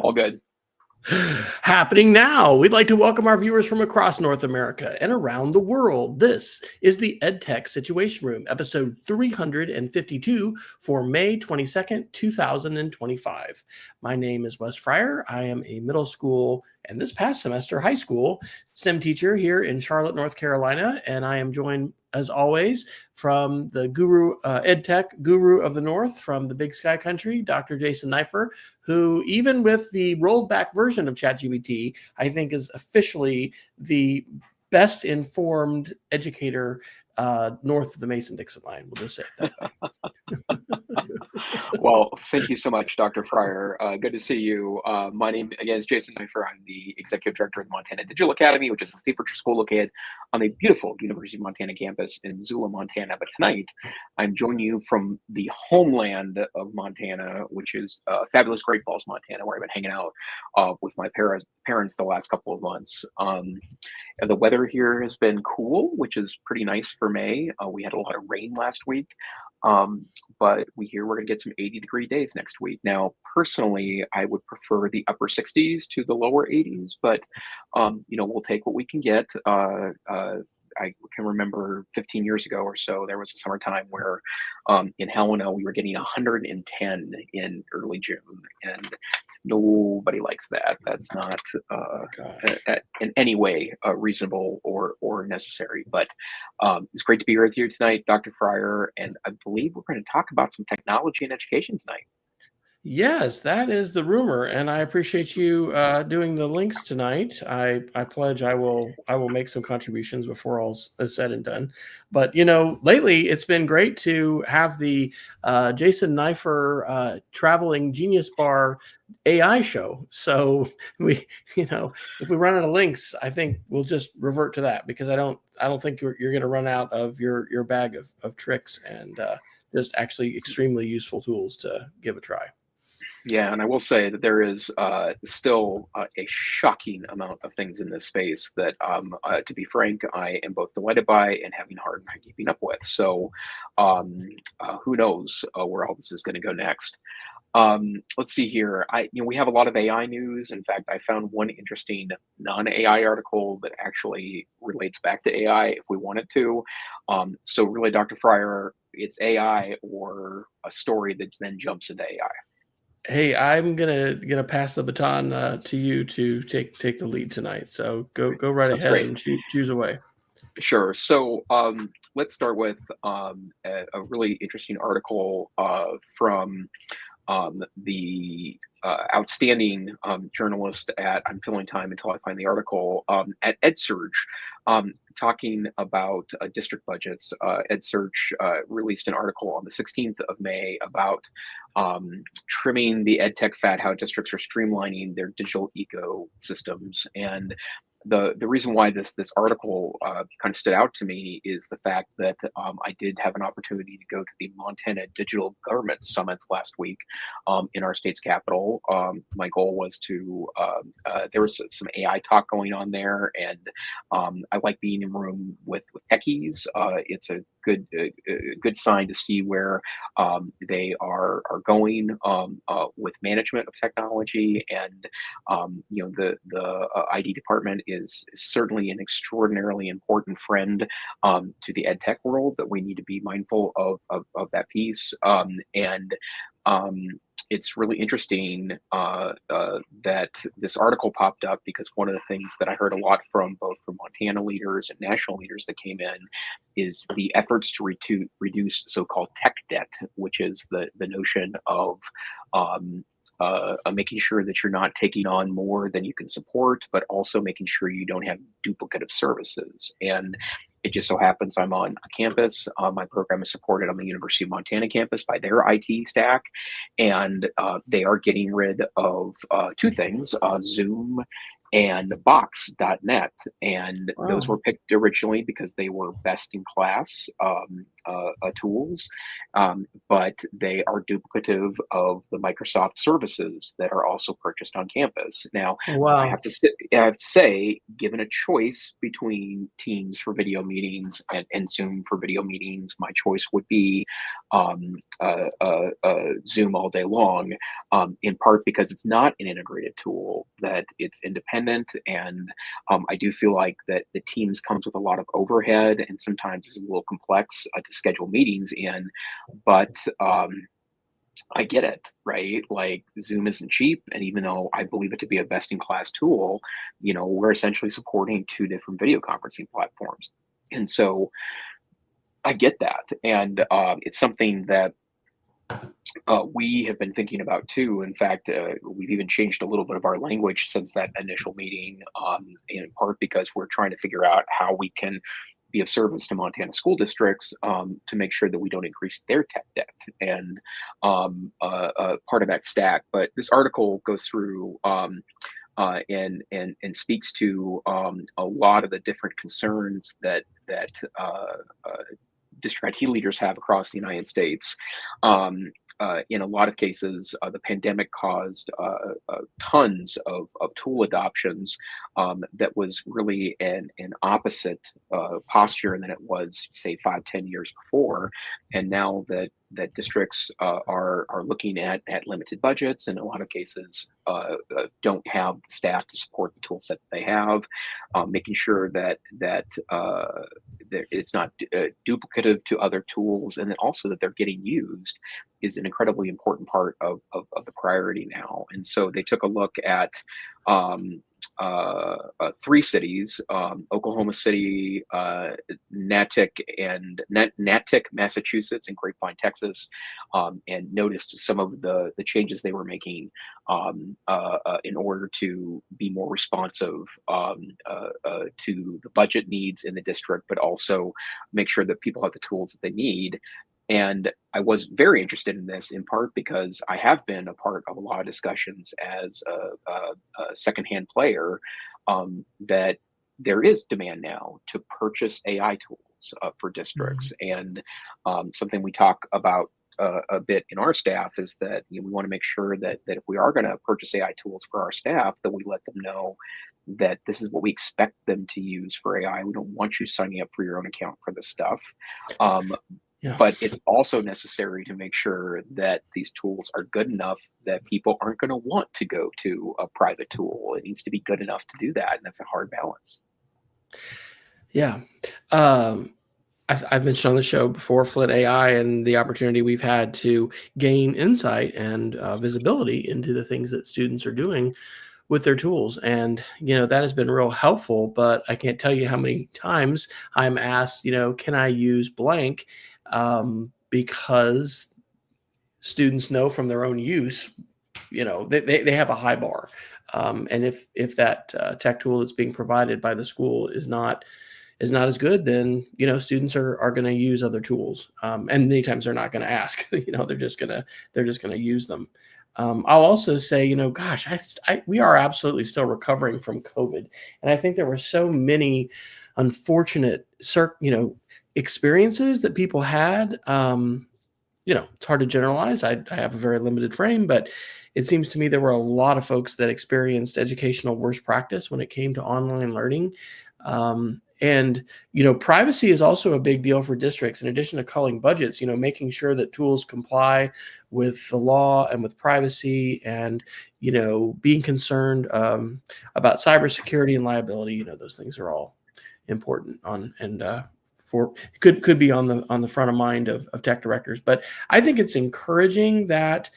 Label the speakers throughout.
Speaker 1: All good.
Speaker 2: Happening now, we'd like to welcome our viewers from across North America and around the world. This is the EdTech Situation Room, episode 352 for May 22nd, 2025. My name is Wesley Fryer. I am a middle school and this past semester high school STEM teacher here in Charlotte, North Carolina, and I am joined as always from the guru, EdTech guru of the North from the Big Sky Country, Dr. Jason Neiffer, who even with the rolled back version of ChatGPT, I think is officially the best informed educator north of the Mason-Dixon line. We'll just say it that way.
Speaker 1: Well, thank you so much, Dr. Fryer. Good to see you. My name, again, is Jason Neiffer. I'm the Executive Director of the Montana Digital Academy, which is a state virtual school located on the beautiful University of Montana campus in Missoula, Montana. But tonight, I'm joining you from the homeland of Montana, which is fabulous Great Falls, Montana, where I've been hanging out with my parents the last couple of months. The weather here has been cool, which is pretty nice for May. We had a lot of rain last week. But we hear we're going to get some 80-degree days next week. Now, personally, I would prefer the upper 60s to the lower 80s, but, we'll take what we can get. I can remember 15 years ago or so, there was a summertime where in Helena, we were getting 110 in early June, and nobody likes that. That's not in any way reasonable or necessary. But it's great to be here with you tonight, Dr. Fryer, and I believe we're going to talk about some technology and education tonight.
Speaker 2: Yes, that is the rumor, and I appreciate you doing the links tonight. I pledge I will make some contributions before all is said and done. But lately it's been great to have the Jason Neiffer traveling genius bar AI show. So we, if we run out of links, I think we'll just revert to that because I don't think you're going to run out of your bag of tricks and just actually extremely useful tools to give a try.
Speaker 1: Yeah, and I will say that there is still a shocking amount of things in this space that, to be frank, I am both delighted by and having a hard time keeping up with. So who knows where all this is going to go next. Let's see here. We have a lot of AI news. In fact, I found one interesting non-AI article that actually relates back to AI if we wanted to. So really, Dr. Fryer, it's AI or a story that then jumps into AI.
Speaker 2: Hey, I'm gonna pass the baton to you to take the lead tonight. So go right
Speaker 1: Sounds
Speaker 2: ahead
Speaker 1: great.
Speaker 2: and choose away.
Speaker 1: Sure. So let's start with a really interesting article from the outstanding journalist at, I'm filling time until I find the article, at EdSurge, talking about district budgets. EdSurge released an article on the 16th of May about trimming the EdTech fat, how districts are streamlining their digital ecosystems. And the reason why this article kind of stood out to me is the fact that I did have an opportunity to go to the Montana Digital Government Summit last week in our state's capital. My goal was to there was some AI talk going on there, and I like being in a room with techies. It's a good sign to see where they are going with management of technology, and the ID department is certainly an extraordinarily important friend to the ed tech world that we need to be mindful of that piece. It's really interesting that this article popped up because one of the things that I heard a lot from both from Montana leaders and national leaders that came in is the efforts to reduce so-called tech debt, which is the notion of making sure that you're not taking on more than you can support, but also making sure you don't have duplicative services. And it just so happens I'm on a campus. My program is supported on the University of Montana campus by their IT stack, and they are getting rid of two things, Zoom and box.net. And those
Speaker 2: Wow.
Speaker 1: were picked originally because they were best in class tools, but they are duplicative of the Microsoft services that are also purchased on campus. Now,
Speaker 2: Wow.
Speaker 1: I have to say, given a choice between Teams for video meetings and Zoom for video meetings, my choice would be Zoom all day long, in part because it's not an integrated tool, that it's independent. And I do feel like that the Teams comes with a lot of overhead and sometimes is a little complex to schedule meetings in. But I get it, right? Like Zoom isn't cheap, and even though I believe it to be a best-in-class tool, we're essentially supporting two different video conferencing platforms, and so I get that, and it's something that we have been thinking about too. In fact, we've even changed a little bit of our language since that initial meeting, in part because we're trying to figure out how we can be of service to Montana school districts, to make sure that we don't increase their tech debt and part of that stack. But this article goes through and speaks to a lot of the different concerns that district IT leaders have across the United States. In a lot of cases, the pandemic caused tons of tool adoptions that was really an opposite posture than it was, say, 5, 10 years before. And now that districts are looking at limited budgets, and in a lot of cases don't have the staff to support the tool set that they have, making sure that it's not duplicative to other tools, and then also that they're getting used is an incredibly important part of the priority now. And so they took a look at three cities: Oklahoma City, Natick, Massachusetts, and Grapevine, Texas, and noticed some of the changes they were making in order to be more responsive to the budget needs in the district, but also make sure that people have the tools that they need. And I was very interested in this in part because I have been a part of a lot of discussions as a secondhand player, that there is demand now to purchase AI tools for districts.
Speaker 2: Mhm.
Speaker 1: And something we talk about a bit in our staff is that we want to make sure that if we are going to purchase AI tools for our staff, that we let them know that this is what we expect them to use for AI. We don't want you signing up for your own account for this stuff. Um,
Speaker 2: Yeah.
Speaker 1: but it's also necessary to make sure that these tools are good enough that people aren't going to want to go to a private tool. It needs to be good enough to do that, and that's a hard balance.
Speaker 2: Yeah. Um, I've mentioned on the show before Flint AI and the opportunity we've had to gain insight and visibility into the things that students are doing with their tools. And, that has been real helpful, but I can't tell you how many times I'm asked, can I use blank? Because students know from their own use, they have a high bar. And if that tech tool that's being provided by the school is not as good, then students are going to use other tools, and many times they're not going to ask. They're just gonna use them. I'll also say, gosh, we are absolutely still recovering from COVID, and I think there were so many unfortunate experiences that people had. It's hard to generalize. I have a very limited frame, but it seems to me there were a lot of folks that experienced educational worst practice when it came to online learning. And privacy is also a big deal for districts. In addition to culling budgets, making sure that tools comply with the law and with privacy, and being concerned about cybersecurity and liability. Those things are all important for could be on the front of mind of tech directors. But I think it's encouraging that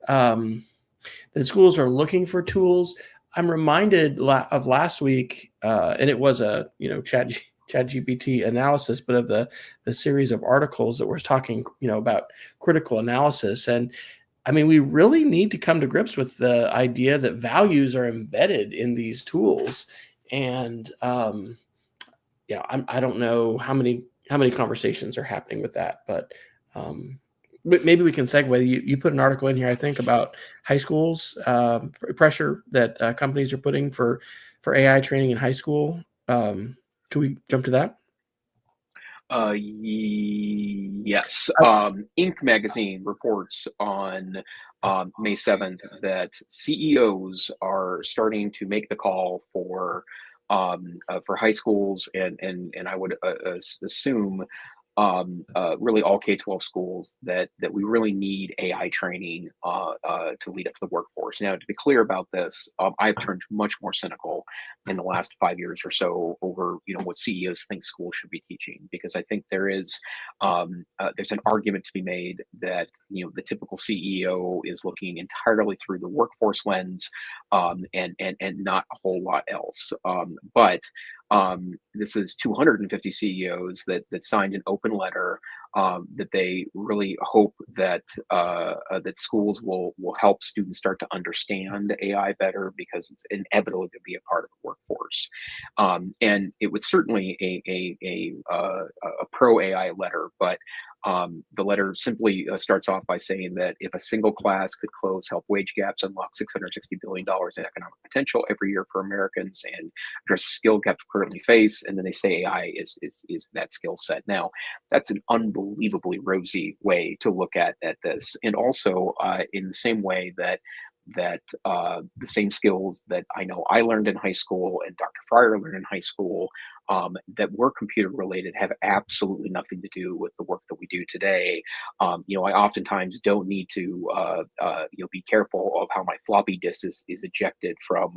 Speaker 2: that schools are looking for tools. I'm reminded of last week, and it was a ChatGPT analysis, but of the series of articles that was talking about critical analysis. And I mean, we really need to come to grips with the idea that values are embedded in these tools. And I don't know how many conversations are happening with that, but maybe we can segue. You put an article in here, I think, about high schools, pressure that companies are putting for AI training in high school. Can we jump to that?
Speaker 1: Yes. Inc. magazine reports on May 7th that CEOs are starting to make the call for high schools and I would assume really all K-12 schools that we really need AI training to lead up to the workforce. Now, to be clear about this, I've turned much more cynical in the last 5 years or so over what CEOs think schools should be teaching, because I think there's an argument to be made that the typical CEO is looking entirely through the workforce lens and not a whole lot else. But this is 250 CEOs that signed an open letter that they really hope that that schools will help students start to understand AI better, because it's inevitable to be a part of the workforce. And it was certainly a pro AI letter, but the letter simply starts off by saying that if a single class could close health wage gaps, unlock $660 billion in economic potential every year for Americans, and address skill gaps currently face, and then they say AI is that skill set. Now, that's an unbelievably rosy way to look at this, and also in the same way that the same skills that I know I learned in high school and Dr. Fryer learned in high school that were computer related have absolutely nothing to do with the work that we do today. I oftentimes don't need to be careful of how my floppy disk is ejected from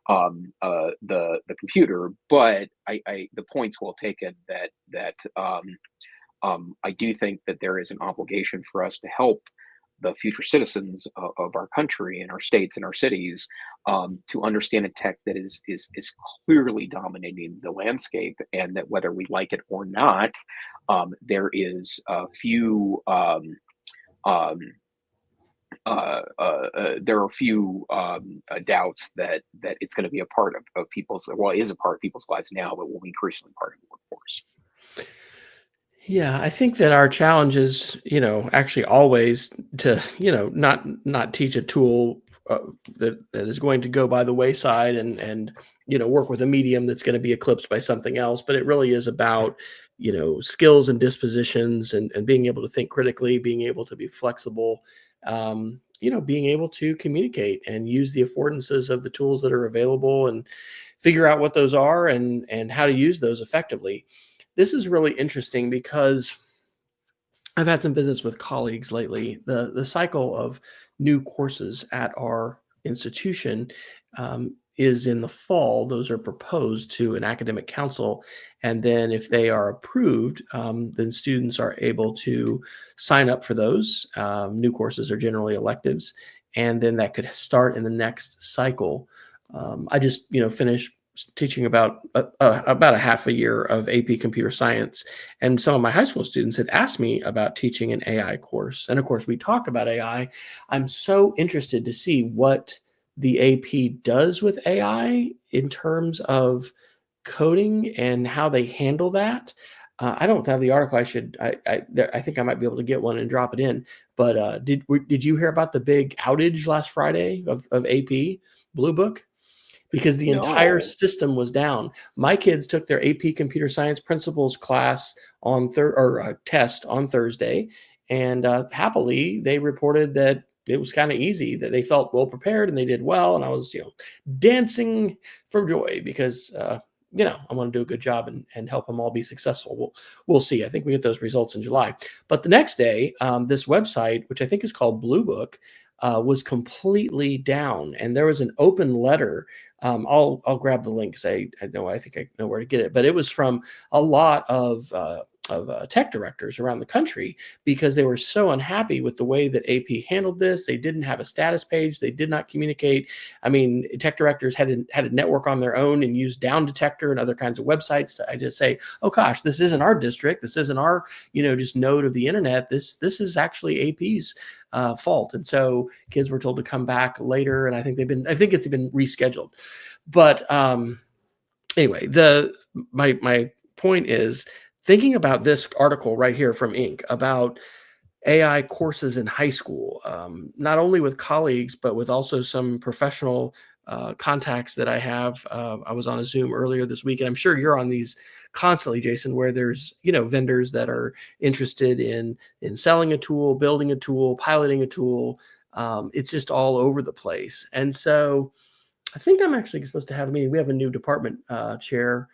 Speaker 1: the computer, but the point's well taken that I do think that there is an obligation for us to help the future citizens of our country and our states and our cities to understand a tech that is clearly dominating the landscape, and that whether we like it or not, there is a few there are few doubts that it's going to be a part of people's, well, it is a part of people's lives now, but will be increasingly part of the workforce.
Speaker 2: Yeah, I think that our challenge is, actually always to, not teach a tool that is going to go by the wayside and work with a medium that's going to be eclipsed by something else. But it really is about, skills and dispositions and being able to think critically, being able to be flexible, being able to communicate and use the affordances of the tools that are available and figure out what those are and how to use those effectively. This is really interesting because I've had some visits with colleagues lately. The cycle of new courses at our institution is in the fall. Those are proposed to an academic council. And then if they are approved, then students are able to sign up for those. New courses are generally electives. And then that could start in the next cycle. I just, finished teaching about a half a year of AP computer science, and some of my high school students had asked me about teaching an AI course, and of course we talked about AI. I'm so interested to see what the AP does with AI in terms of coding and how they handle that. I don't have the article. I think I might be able to get one and drop it in. But did you hear about the big outage last Friday of AP Blue Book? Because the entire system was down. My kids took their AP Computer Science Principles class on test on Thursday, and happily they reported that it was kind of easy, that they felt well prepared and they did well. And I was, dancing for joy because I want to do a good job and help them all be successful. We'll see. I think we get those results in July. But the next day, this website, which I think is called Blue Book, was completely down, and there was an open letter. I'll grab the link because I think I know where to get it, but it was from a lot of tech directors around the country because they were so unhappy with the way that AP handled this. They didn't have a status page. They did not communicate. I mean, tech directors had to network on their own and use Down Detector and other kinds of websites to just say, oh gosh, this isn't our district. This isn't our, just node of the internet. This is actually AP's fault. And so kids were told to come back later. And I think it's been rescheduled. But anyway, my point is, thinking about this article right here from Inc. about AI courses in high school, not only with colleagues, but with also some professional contacts that I have. I was on a Zoom earlier this week, and I'm sure you're on these constantly, Jason, where there's, vendors that are interested in selling a tool, building a tool, piloting a tool. It's just all over the place. And so I think I'm actually supposed to have a meeting. We have a new department chair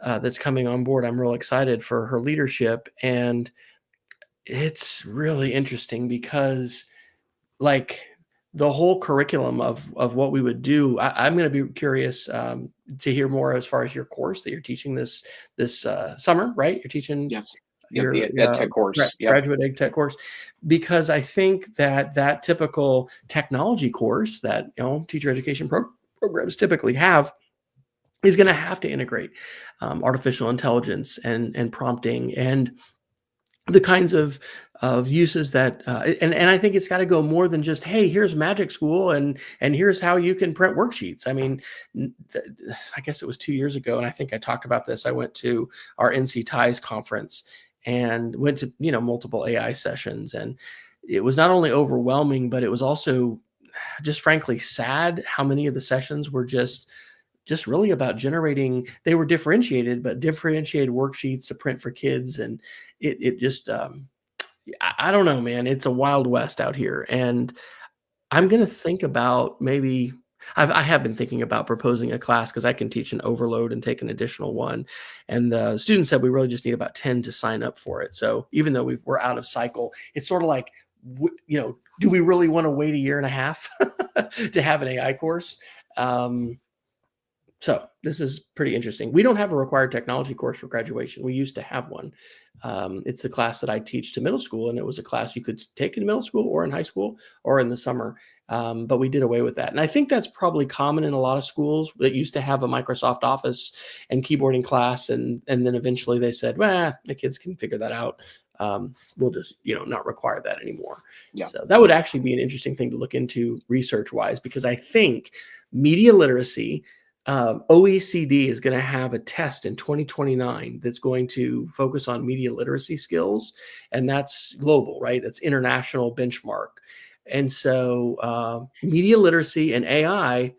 Speaker 2: that's coming on board. I'm real excited for her leadership. And it's really interesting because, like, the whole curriculum of what we would do, I'm going to be curious to hear more as far as your course that you're teaching this summer, right? You're teaching
Speaker 1: Yes. Yep,
Speaker 2: your
Speaker 1: the EdTech course. Yep.
Speaker 2: graduate EdTech course, because I think that typical technology course that teacher education programs typically have is going to have to integrate artificial intelligence and prompting and the kinds of uses that and I think it's got to go more than just, hey, here's Magic School and here's how you can print worksheets. I mean, I guess it was 2 years ago, and I think I talked about this. I went to our NC Ties conference and went to multiple AI sessions, and it was not only overwhelming, but it was also just frankly sad how many of the sessions were just really about generating. They were differentiated, but differentiated worksheets to print for kids. And it just, I don't know, man, it's a wild west out here. And I'm going to think about maybe, I have been thinking about proposing a class because I can teach an overload and take an additional one. And the student said we really just need about 10 to sign up for it. So even though we're out of cycle, it's sort of like, do we really want to wait a year and a half to have an AI course? So this is pretty interesting. We don't have a required technology course for graduation. We used to have one. It's the class that I teach to middle school, and it was a class you could take in middle school or in high school or in the summer. But we did away with that. And I think that's probably common in a lot of schools that used to have a Microsoft Office and keyboarding class. And then eventually they said, well, the kids can figure that out. We'll just, not require that anymore.
Speaker 1: Yeah.
Speaker 2: So that would actually be an interesting thing to look into research wise, because I think media literacy, OECD is going to have a test in 2029 that's going to focus on media literacy skills, and that's global, right? That's international benchmark. And so media literacy and AI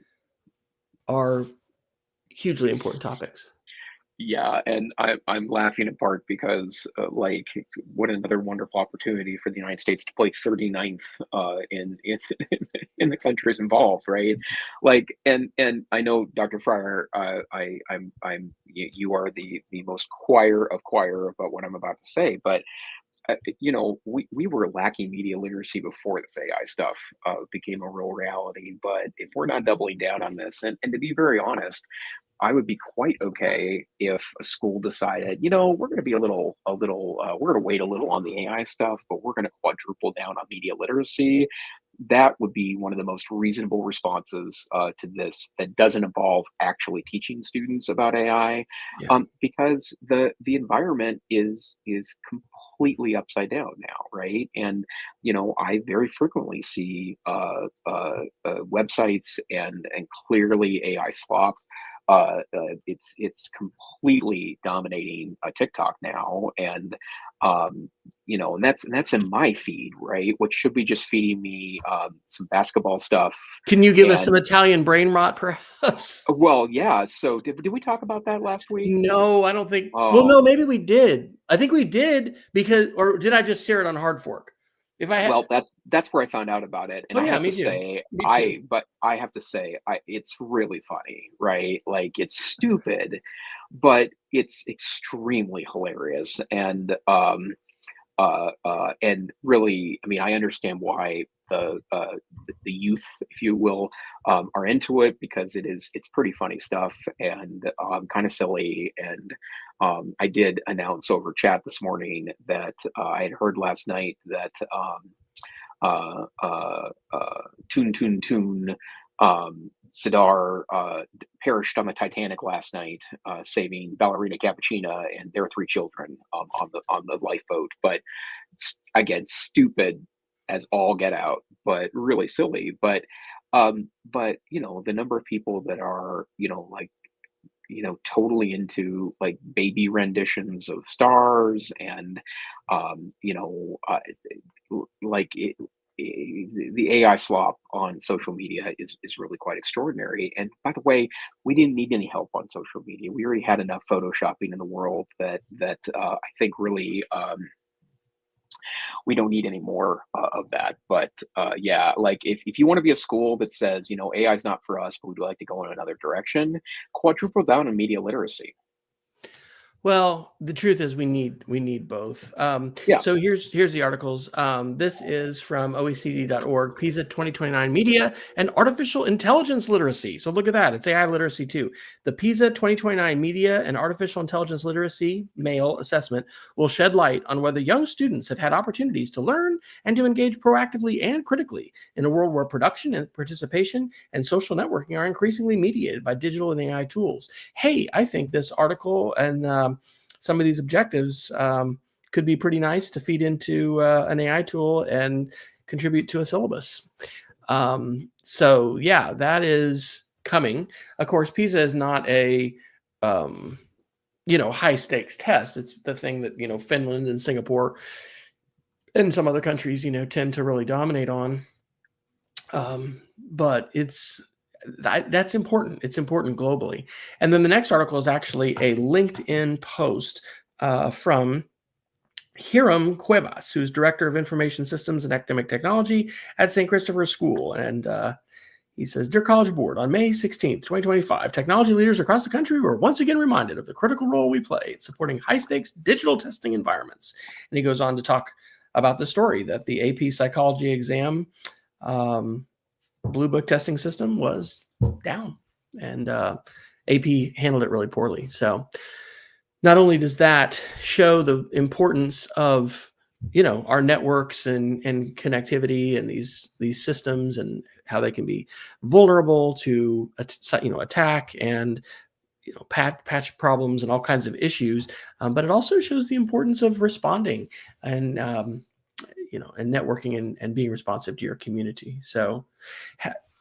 Speaker 2: are hugely important topics.
Speaker 1: Yeah, and I'm laughing in part because what another wonderful opportunity for the United States to play 39th in in the countries involved, right? And I know Dr. Fryer, you are the most choir about what I'm about to say, but we were lacking media literacy before this AI stuff became a real reality. But if we're not doubling down on this, and to be very honest, I would be quite okay if a school decided, we're going to be we're going to wait a little on the AI stuff, but we're going to quadruple down on media literacy. That would be one of the most reasonable responses to this that doesn't involve actually teaching students about AI,
Speaker 2: Yeah.
Speaker 1: because the environment is completely upside down now, right? And I very frequently see websites and clearly AI slop. It's completely dominating TikTok now, and and that's in my feed, right? Which should be just feeding me some basketball stuff.
Speaker 2: Can you give us some
Speaker 1: And
Speaker 2: Italian brain rot, perhaps?
Speaker 1: well, yeah. So did we talk about that last week?
Speaker 2: No, I don't think. Well,
Speaker 1: Oh,
Speaker 2: no, maybe we did. I think we did, because, or did I just share it on Hard Fork? If I had,
Speaker 1: well, that's where I found out about it, and
Speaker 2: oh
Speaker 1: I
Speaker 2: yeah,
Speaker 1: have to
Speaker 2: me too.
Speaker 1: say,
Speaker 2: Me too.
Speaker 1: I have to say, it's really funny, right? Like, it's stupid, but it's extremely hilarious, and really, I mean, I understand why the youth, if you will, are into it, because it's pretty funny stuff, and kind of silly. And I did announce over chat this morning that I had heard last night that Toon Toon Toon Sidar perished on the Titanic last night, saving Ballerina Cappuccina and their three children on the lifeboat. But again, stupid as all get out, but really silly. But the number of people that are like totally into like baby renditions of stars and, you know, like the AI slop on social media is really quite extraordinary. And by the way, we didn't need any help on social media. We already had enough photoshopping in the world that I think really we don't need any more of that. But yeah, like if you want to be a school that says, AI is not for us, but we'd like to go in another direction, quadruple down on media literacy.
Speaker 2: Well, the truth is we need both.
Speaker 1: Yeah.
Speaker 2: So here's the articles. This is from OECD.org, PISA 2029 Media and Artificial Intelligence Literacy. So look at that. It's AI literacy too. The PISA 2029 Media and Artificial Intelligence Literacy Male Assessment will shed light on whether young students have had opportunities to learn and to engage proactively and critically in a world where production and participation and social networking are increasingly mediated by digital and AI tools. Hey, I think this article and some of these objectives could be pretty nice to feed into an AI tool and contribute to a syllabus. So yeah, that is coming. Of course, PISA is not a high stakes test. It's the thing that Finland and Singapore and some other countries tend to really dominate on. But that's important. It's important globally. And then the next article is actually a LinkedIn post from Hiram Cuevas, who's Director of Information Systems and Academic Technology at St. Christopher's School. And he says, Dear College Board, on May 16th, 2025, technology leaders across the country were once again reminded of the critical role we play in supporting high-stakes digital testing environments. And he goes on to talk about the story that the AP psychology exam Blue Book testing system was down, and AP handled it really poorly. So not only does that show the importance of our networks and connectivity and these systems and how they can be vulnerable to attack and patch problems and all kinds of issues, but it also shows the importance of responding and and networking and being responsive to your community. So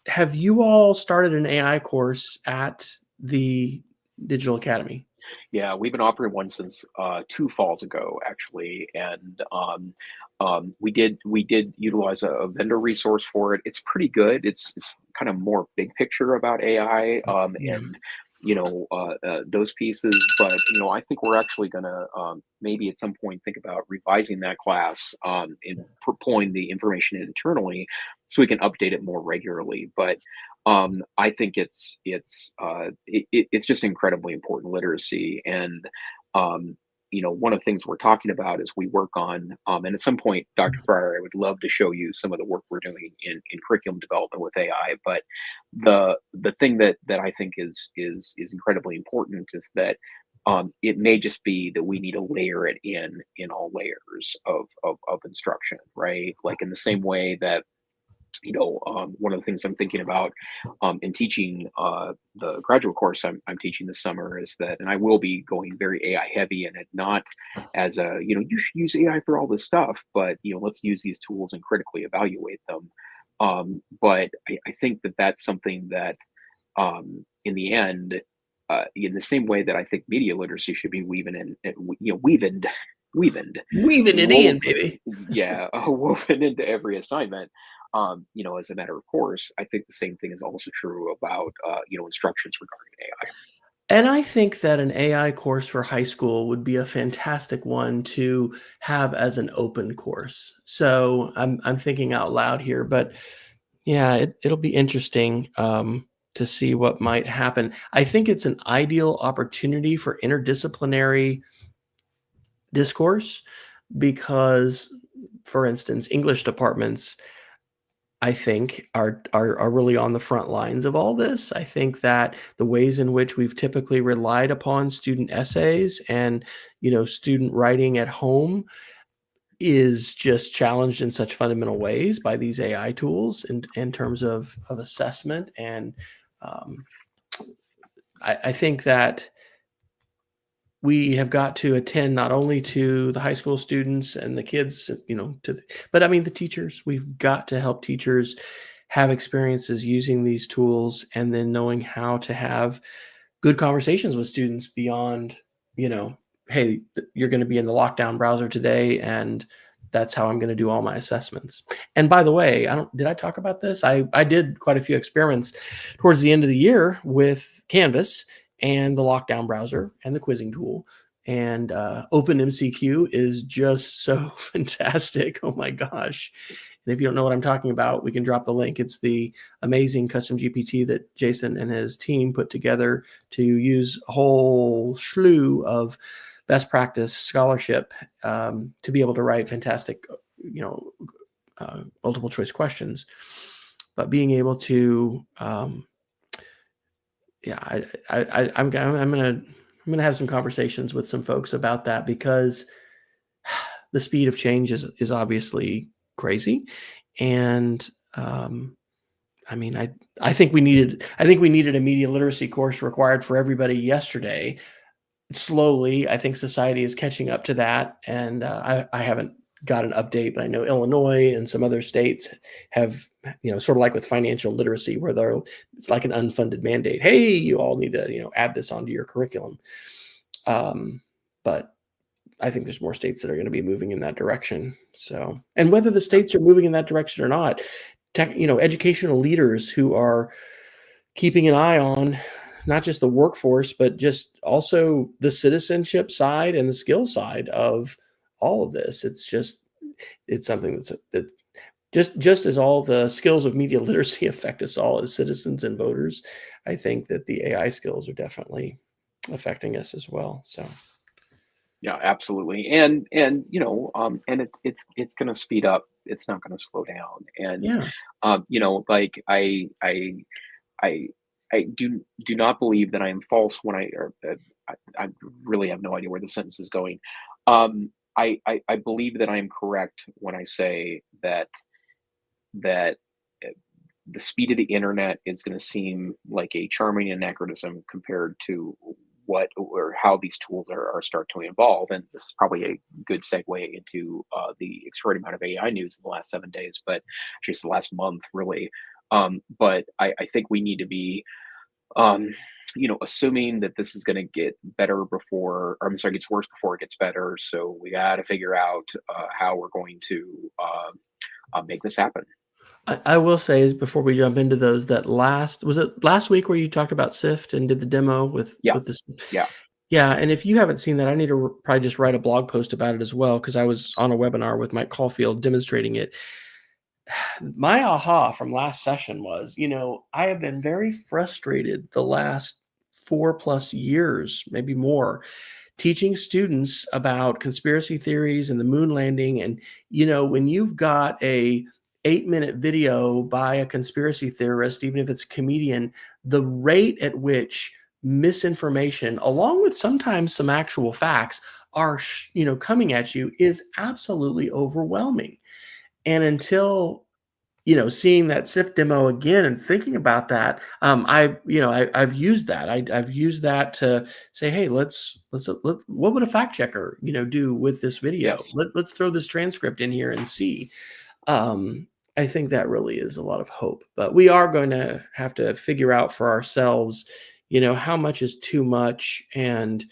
Speaker 2: have you all started an AI course at the Digital Academy?
Speaker 1: Yeah, we've been offering one since 2 falls ago, actually, and we did utilize a vendor resource for it. It's pretty good. It's kind of more big picture about AI
Speaker 2: Yeah.
Speaker 1: and those pieces. But I think we're actually gonna maybe at some point think about revising that class and pulling the information internally so we can update it more regularly. But I think it's just incredibly important literacy, and one of the things we're talking about is we work on, and at some point, Dr. Fryer, I would love to show you some of the work we're doing in curriculum development with AI. But the thing that I think is incredibly important is that it may just be that we need to layer it in all layers of instruction, right? Like in the same way that one of the things I'm thinking about in teaching the graduate course I'm teaching this summer is that, and I will be going very AI heavy in it, not as you should use AI for all this stuff, but let's use these tools and critically evaluate them. But I think that that's something that in the end, in the same way that I think media literacy should be weavened,
Speaker 2: Weaving it in,
Speaker 1: woven,
Speaker 2: baby.
Speaker 1: yeah, woven into every assignment. As a matter of course, I think the same thing is also true about, instructions regarding AI.
Speaker 2: And I think that an AI course for high school would be a fantastic one to have as an open course. So I'm thinking out loud here, but yeah, it'll be interesting to see what might happen. I think it's an ideal opportunity for interdisciplinary discourse because, for instance, English departments, I think, are really on the front lines of all this. I think that the ways in which we've typically relied upon student essays and student writing at home is just challenged in such fundamental ways by these AI tools in terms of assessment. And um, I think that we have got to attend not only to the high school students and the kids, but I mean the teachers. We've got to help teachers have experiences using these tools and then knowing how to have good conversations with students beyond, hey, you're going to be in the lockdown browser today, and that's how I'm going to do all my assessments. And by the way, did I talk about this? I did quite a few experiments towards the end of the year with Canvas and the lockdown browser and the quizzing tool. And OpenMCQ is just so fantastic. Oh my gosh. And if you don't know what I'm talking about, we can drop the link. It's the amazing custom GPT that Jason and his team put together to use a whole slew of best practice scholarship to be able to write fantastic, multiple choice questions. But being able to, I'm gonna have some conversations with some folks about that, because the speed of change is obviously crazy. And I think we needed a media literacy course required for everybody yesterday. Slowly, I think society is catching up to that. And I haven't got an update, but I know Illinois and some other states have, sort of like with financial literacy, where it's like an unfunded mandate. Hey, you all need to, add this onto your curriculum. But I think there's more states that are going to be moving in that direction. So, and whether the states are moving in that direction or not, educational leaders who are keeping an eye on not just the workforce, but just also the citizenship side and the skill side of all of this. It's something that just as all the skills of media literacy affect us all as citizens and voters, I think that the AI skills are definitely affecting us as well. So.
Speaker 1: Yeah, absolutely. And and it's going to speed up. It's not going to slow down. And
Speaker 2: Yeah.
Speaker 1: like I do not believe that I am false when I really have no idea where the sentence is going. I believe that I am correct when I say that the speed of the internet is going to seem like a charming anachronism compared to what or how these tools are start to evolve. And this is probably a good segue into the extraordinary amount of AI news in the last 7 days, but just the last month, really. But I think we need to be, assuming that this is going to get better before, or I'm sorry, gets worse before it gets better. So we got to figure out how we're going to make this happen.
Speaker 2: I will say, is before we jump into those, that was it last week where you talked about SIFT and did the demo with
Speaker 1: Yeah,
Speaker 2: this?
Speaker 1: yeah.
Speaker 2: Yeah, and if you haven't seen that, I need to probably just write a blog post about it as well, because I was on a webinar with Mike Caulfield demonstrating it. My aha from last session was, I have been very frustrated the last 4+ years, maybe more, teaching students about conspiracy theories and the moon landing. And, when you've got a 8-minute video by a conspiracy theorist, even if it's a comedian, the rate at which misinformation, along with sometimes some actual facts, are, coming at you is absolutely overwhelming. And until seeing that SIFT demo again and thinking about that, I've used that. I've used that to say, hey, let's what would a fact checker, do with this video?
Speaker 1: Yes.
Speaker 2: Let's throw this transcript in here and see. I think that really is a lot of hope, but we are going to have to figure out for ourselves, how much is too much, and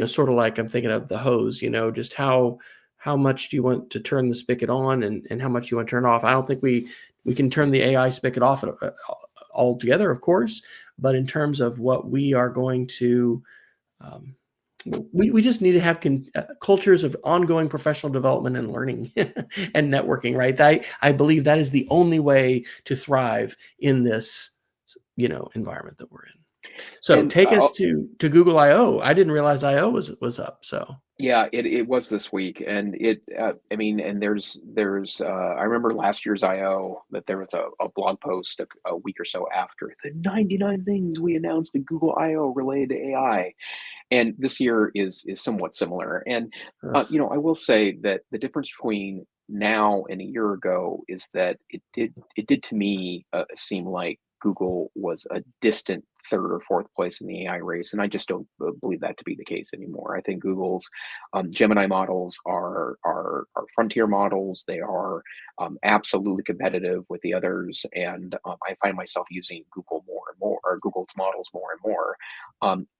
Speaker 2: sort of like I'm thinking of the hose, just how much do you want to turn the spigot on, and how much you want to turn off. I don't think we can turn the AI spigot off altogether, of course, but in terms of what we are going to, we just need to have cultures of ongoing professional development and learning and networking, right? I believe that is the only way to thrive in this, environment that we're in. So
Speaker 1: And
Speaker 2: take us to Google I/O. I didn't realize I/O was up. So.
Speaker 1: yeah, it was this week, and and there's I remember last year's I/O that there was a blog post a week or so after the 99 things we announced in Google I/O related to AI, and this year is somewhat similar. And I will say that the difference between now and a year ago is that it did to me seem like Google was a distant third or fourth place in the AI race, and I just don't believe that to be the case anymore. I think Google's Gemini models are frontier models. They are absolutely competitive with the others, and I find myself using Google more and more, or Google's models more and more.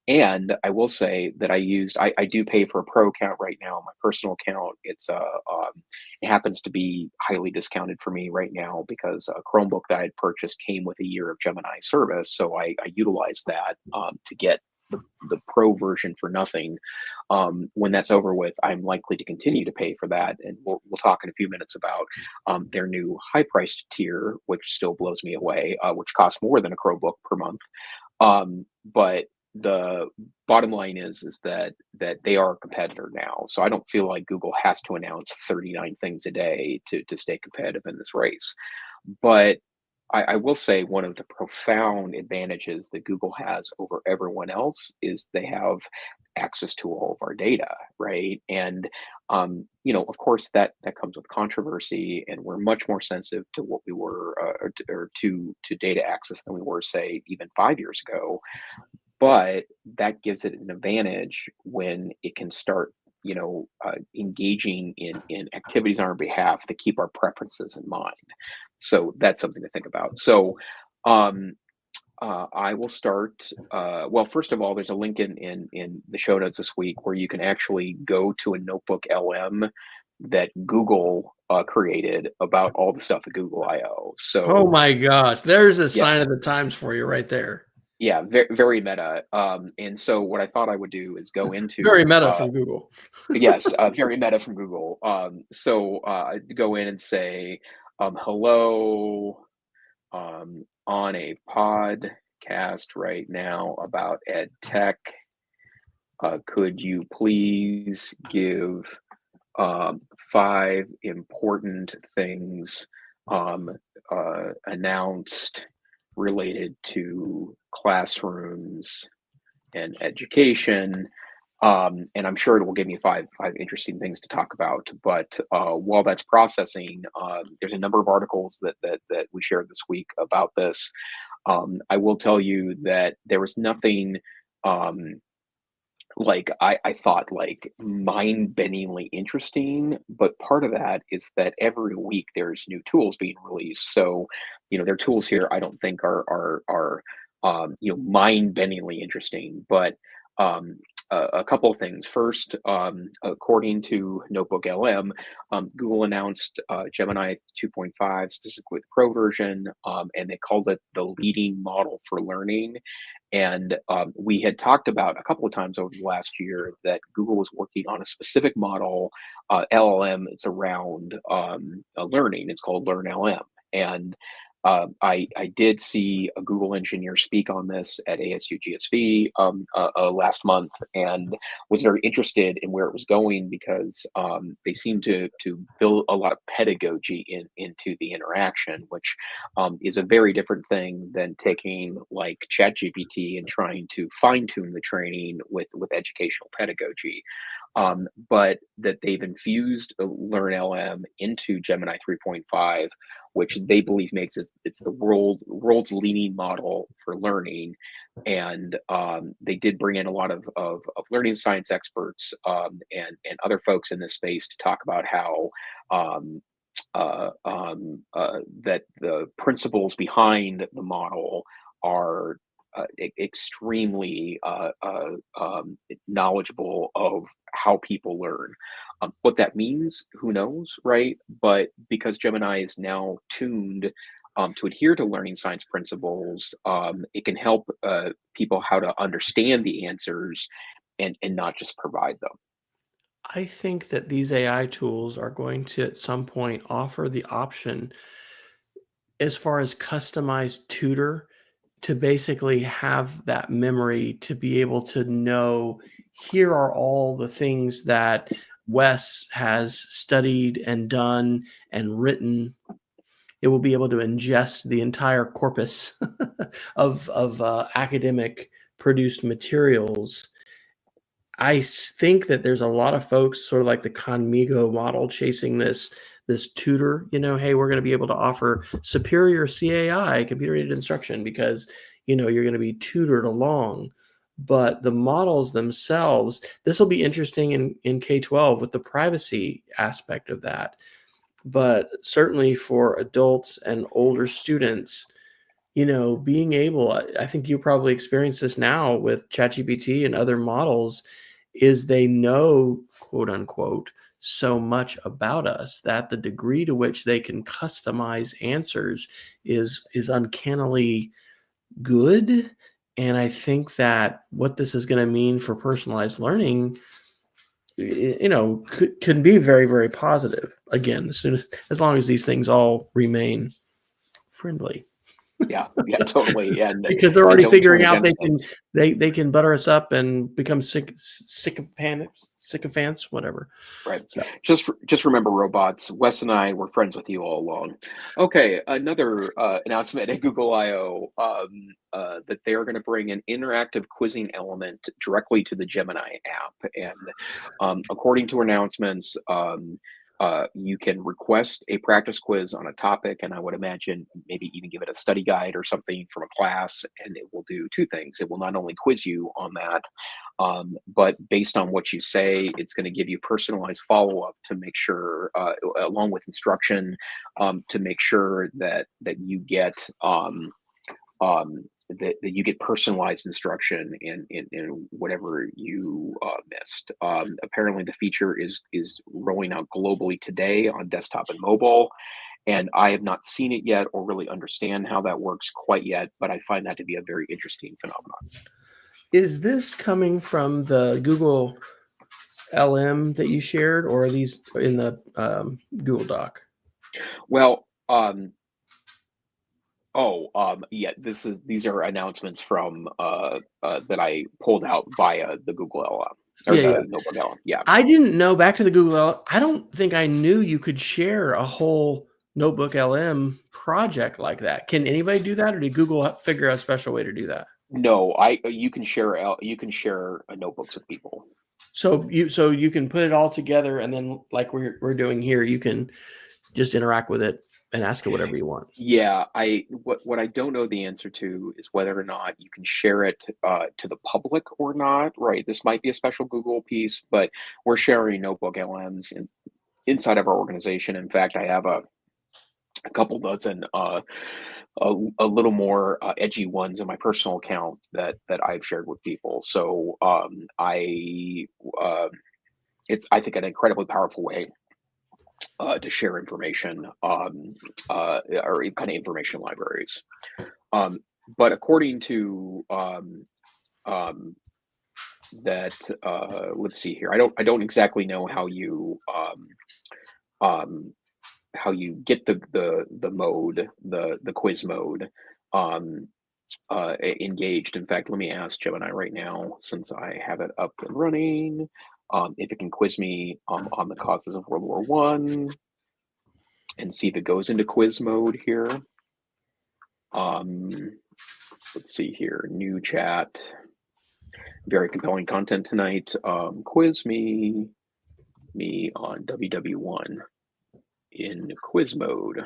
Speaker 1: And I will say that I do pay for a pro account right now. My personal account, it happens to be highly discounted for me right now because a Chromebook that I had purchased came with a year of Gemini service. So I utilized that to get the pro version for nothing. When that's over with, I'm likely to continue to pay for that. And we'll talk in a few minutes about their new high priced tier, which still blows me away, which costs more than a Chromebook per month. But the bottom line is that they are a competitor now. So I don't feel like Google has to announce 39 things a day to stay competitive in this race. But I will say one of the profound advantages that Google has over everyone else is they have access to all of our data, right? And of course, that comes with controversy, and we're much more sensitive to what we were, or to data access than we were, say, even 5 years ago. But that gives it an advantage when it can start, engaging in activities on our behalf to keep our preferences in mind. So that's something to think about. So I will start. Well, first of all, there's a link in the show notes this week where you can actually go to a NotebookLM that Google created about all the stuff at Google I/O. So,
Speaker 2: oh my gosh, there's a
Speaker 1: yeah,
Speaker 2: sign of the times for you right there.
Speaker 1: yeah, very, very meta. And so what I thought I would do is go
Speaker 2: Very
Speaker 1: into
Speaker 2: meta from Google.
Speaker 1: yes, very meta from Google. So go in and say, hello, on a podcast right now about ed tech. Could you please give 5 important things announced related to classrooms and education? And I'm sure it will give me five interesting things to talk about. But while that's processing, there's a number of articles that we shared this week about this. I will tell you that there was nothing like I thought like mind-bendingly interesting, but part of that is that every week there's new tools being released. So, their tools here I don't think are mind-bendingly interesting, but um, a couple of things. First, according to NotebookLM, Google announced Gemini 2.5, specifically the Pro version, and they called it the leading model for learning. And we had talked about a couple of times over the last year that Google was working on a specific model, LLM. It's around learning. It's called LearnLM. And I did see a Google engineer speak on this at ASU GSV last month, and was very interested in where it was going because they seem to build a lot of pedagogy into the interaction, which is a very different thing than taking like ChatGPT and trying to fine tune the training with educational pedagogy. But that they've infused LearnLM into Gemini 3.5, which they believe makes it's the world's leading model for learning. And they did bring in a lot of learning science experts and other folks in this space to talk about how that the principles behind the model are extremely knowledgeable of how people learn. What that means, who knows, right? But because Gemini is now tuned to adhere to learning science principles, it can help people how to understand the answers and not just provide them.
Speaker 2: I think that these AI tools are going to at some point offer the option as far as customized tutor to basically have that memory to be able to know here are all the things that Wes has studied and done and written. It will be able to ingest the entire corpus of academic produced materials. I think that there's a lot of folks sort of like the Conmigo model chasing this tutor, hey, we're going to be able to offer superior CAI, computer aided instruction, because you're going to be tutored along. But the models themselves, this will be interesting in K-12 with the privacy aspect of that. But certainly for adults and older students, being able, I think you probably experience this now with ChatGPT and other models, is they know, quote unquote, so much about us that the degree to which they can customize answers is uncannily good. And I think that what this is going to mean for personalized learning, can be very, very positive. Again, as long as these things all remain friendly.
Speaker 1: Yeah, totally. And
Speaker 2: because they're already figuring out
Speaker 1: us.
Speaker 2: they can butter us up and become sycophants, whatever.
Speaker 1: Right. So. Just remember, robots. Wes and I were friends with you all along. Okay, another announcement at Google I/O that they are going to bring an interactive quizzing element directly to the Gemini app, and according to announcements, you can request a practice quiz on a topic, and I would imagine maybe even give it a study guide or something from a class, and it will do two things. It will not only quiz you on that, but based on what you say, it's going to give you personalized follow-up to make sure, along with instruction, to make sure that you get that you get personalized instruction in whatever you missed. Apparently, the feature is rolling out globally today on desktop and mobile, and I have not seen it yet or really understand how that works quite yet, but I find that to be a very interesting phenomenon.
Speaker 2: Is this coming from the Google LM that you shared, or are these in the Google Doc?
Speaker 1: Well, yeah, these are announcements from that I pulled out via the Google LM or the NotebookLM. Yeah,
Speaker 2: I didn't know. Back to the Google LM, I don't think I knew you could share a whole NotebookLM project like that. Can anybody do that, or did Google figure out a special way to do that?
Speaker 1: No, you can share notebooks with people.
Speaker 2: So you can put it all together, and then like we're doing here, you can just interact with it and ask it whatever you want.
Speaker 1: Yeah, what I don't know the answer to is whether or not you can share it to the public or not. Right, this might be a special Google piece, but we're sharing NotebookLMs inside of our organization. In fact, I have a couple dozen a little more edgy ones in my personal account that I've shared with people. So it's, I think, an incredibly powerful way to share information, or kind of information libraries. But according to that, let's see here. I don't exactly know how you get the mode, the quiz mode engaged. In fact, let me ask Gemini right now, since I have it up and running, if it can quiz me on the causes of World War I, and see if it goes into quiz mode here. Let's see here, new chat. Very compelling content tonight. Quiz me on WW1 in quiz mode.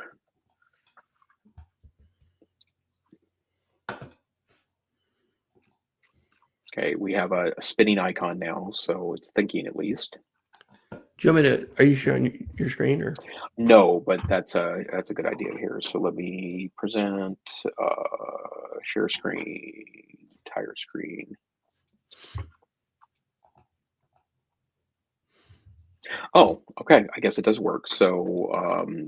Speaker 1: Okay, we have a spinning icon now, so it's thinking at least.
Speaker 2: Do you want me to? Are you showing your screen or?
Speaker 1: No, but that's a good idea here. So let me present, share screen, entire screen. Oh, okay. I guess it does work. So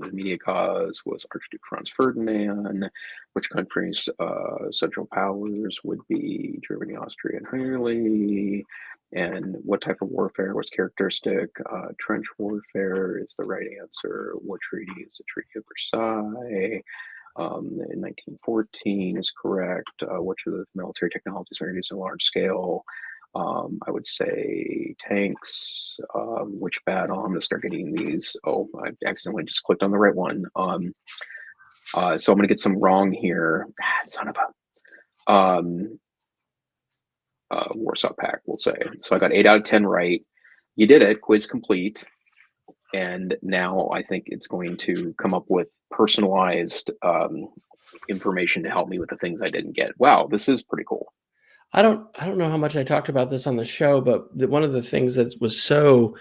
Speaker 1: the media cause was Archduke Franz Ferdinand. Which countries' central powers would be Germany, Austria, and Hungary? And what type of warfare was characteristic? Trench warfare is the right answer. What treaty is the Treaty of Versailles? In 1914 is correct. Which of the military technologies are used on a large scale? I would say tanks. Which battle? I'm gonna start getting these. Oh, I accidentally just clicked on the right one. So I'm gonna get some wrong here. Son of a Warsaw Pact, we'll say. So I got 8 out of 10 right. You did it. Quiz complete. and now I think it's going to come up with personalized information to help me with the things I didn't get. Wow, this is pretty cool.
Speaker 2: I don't know how much I talked about this on the show, but one of the things that was so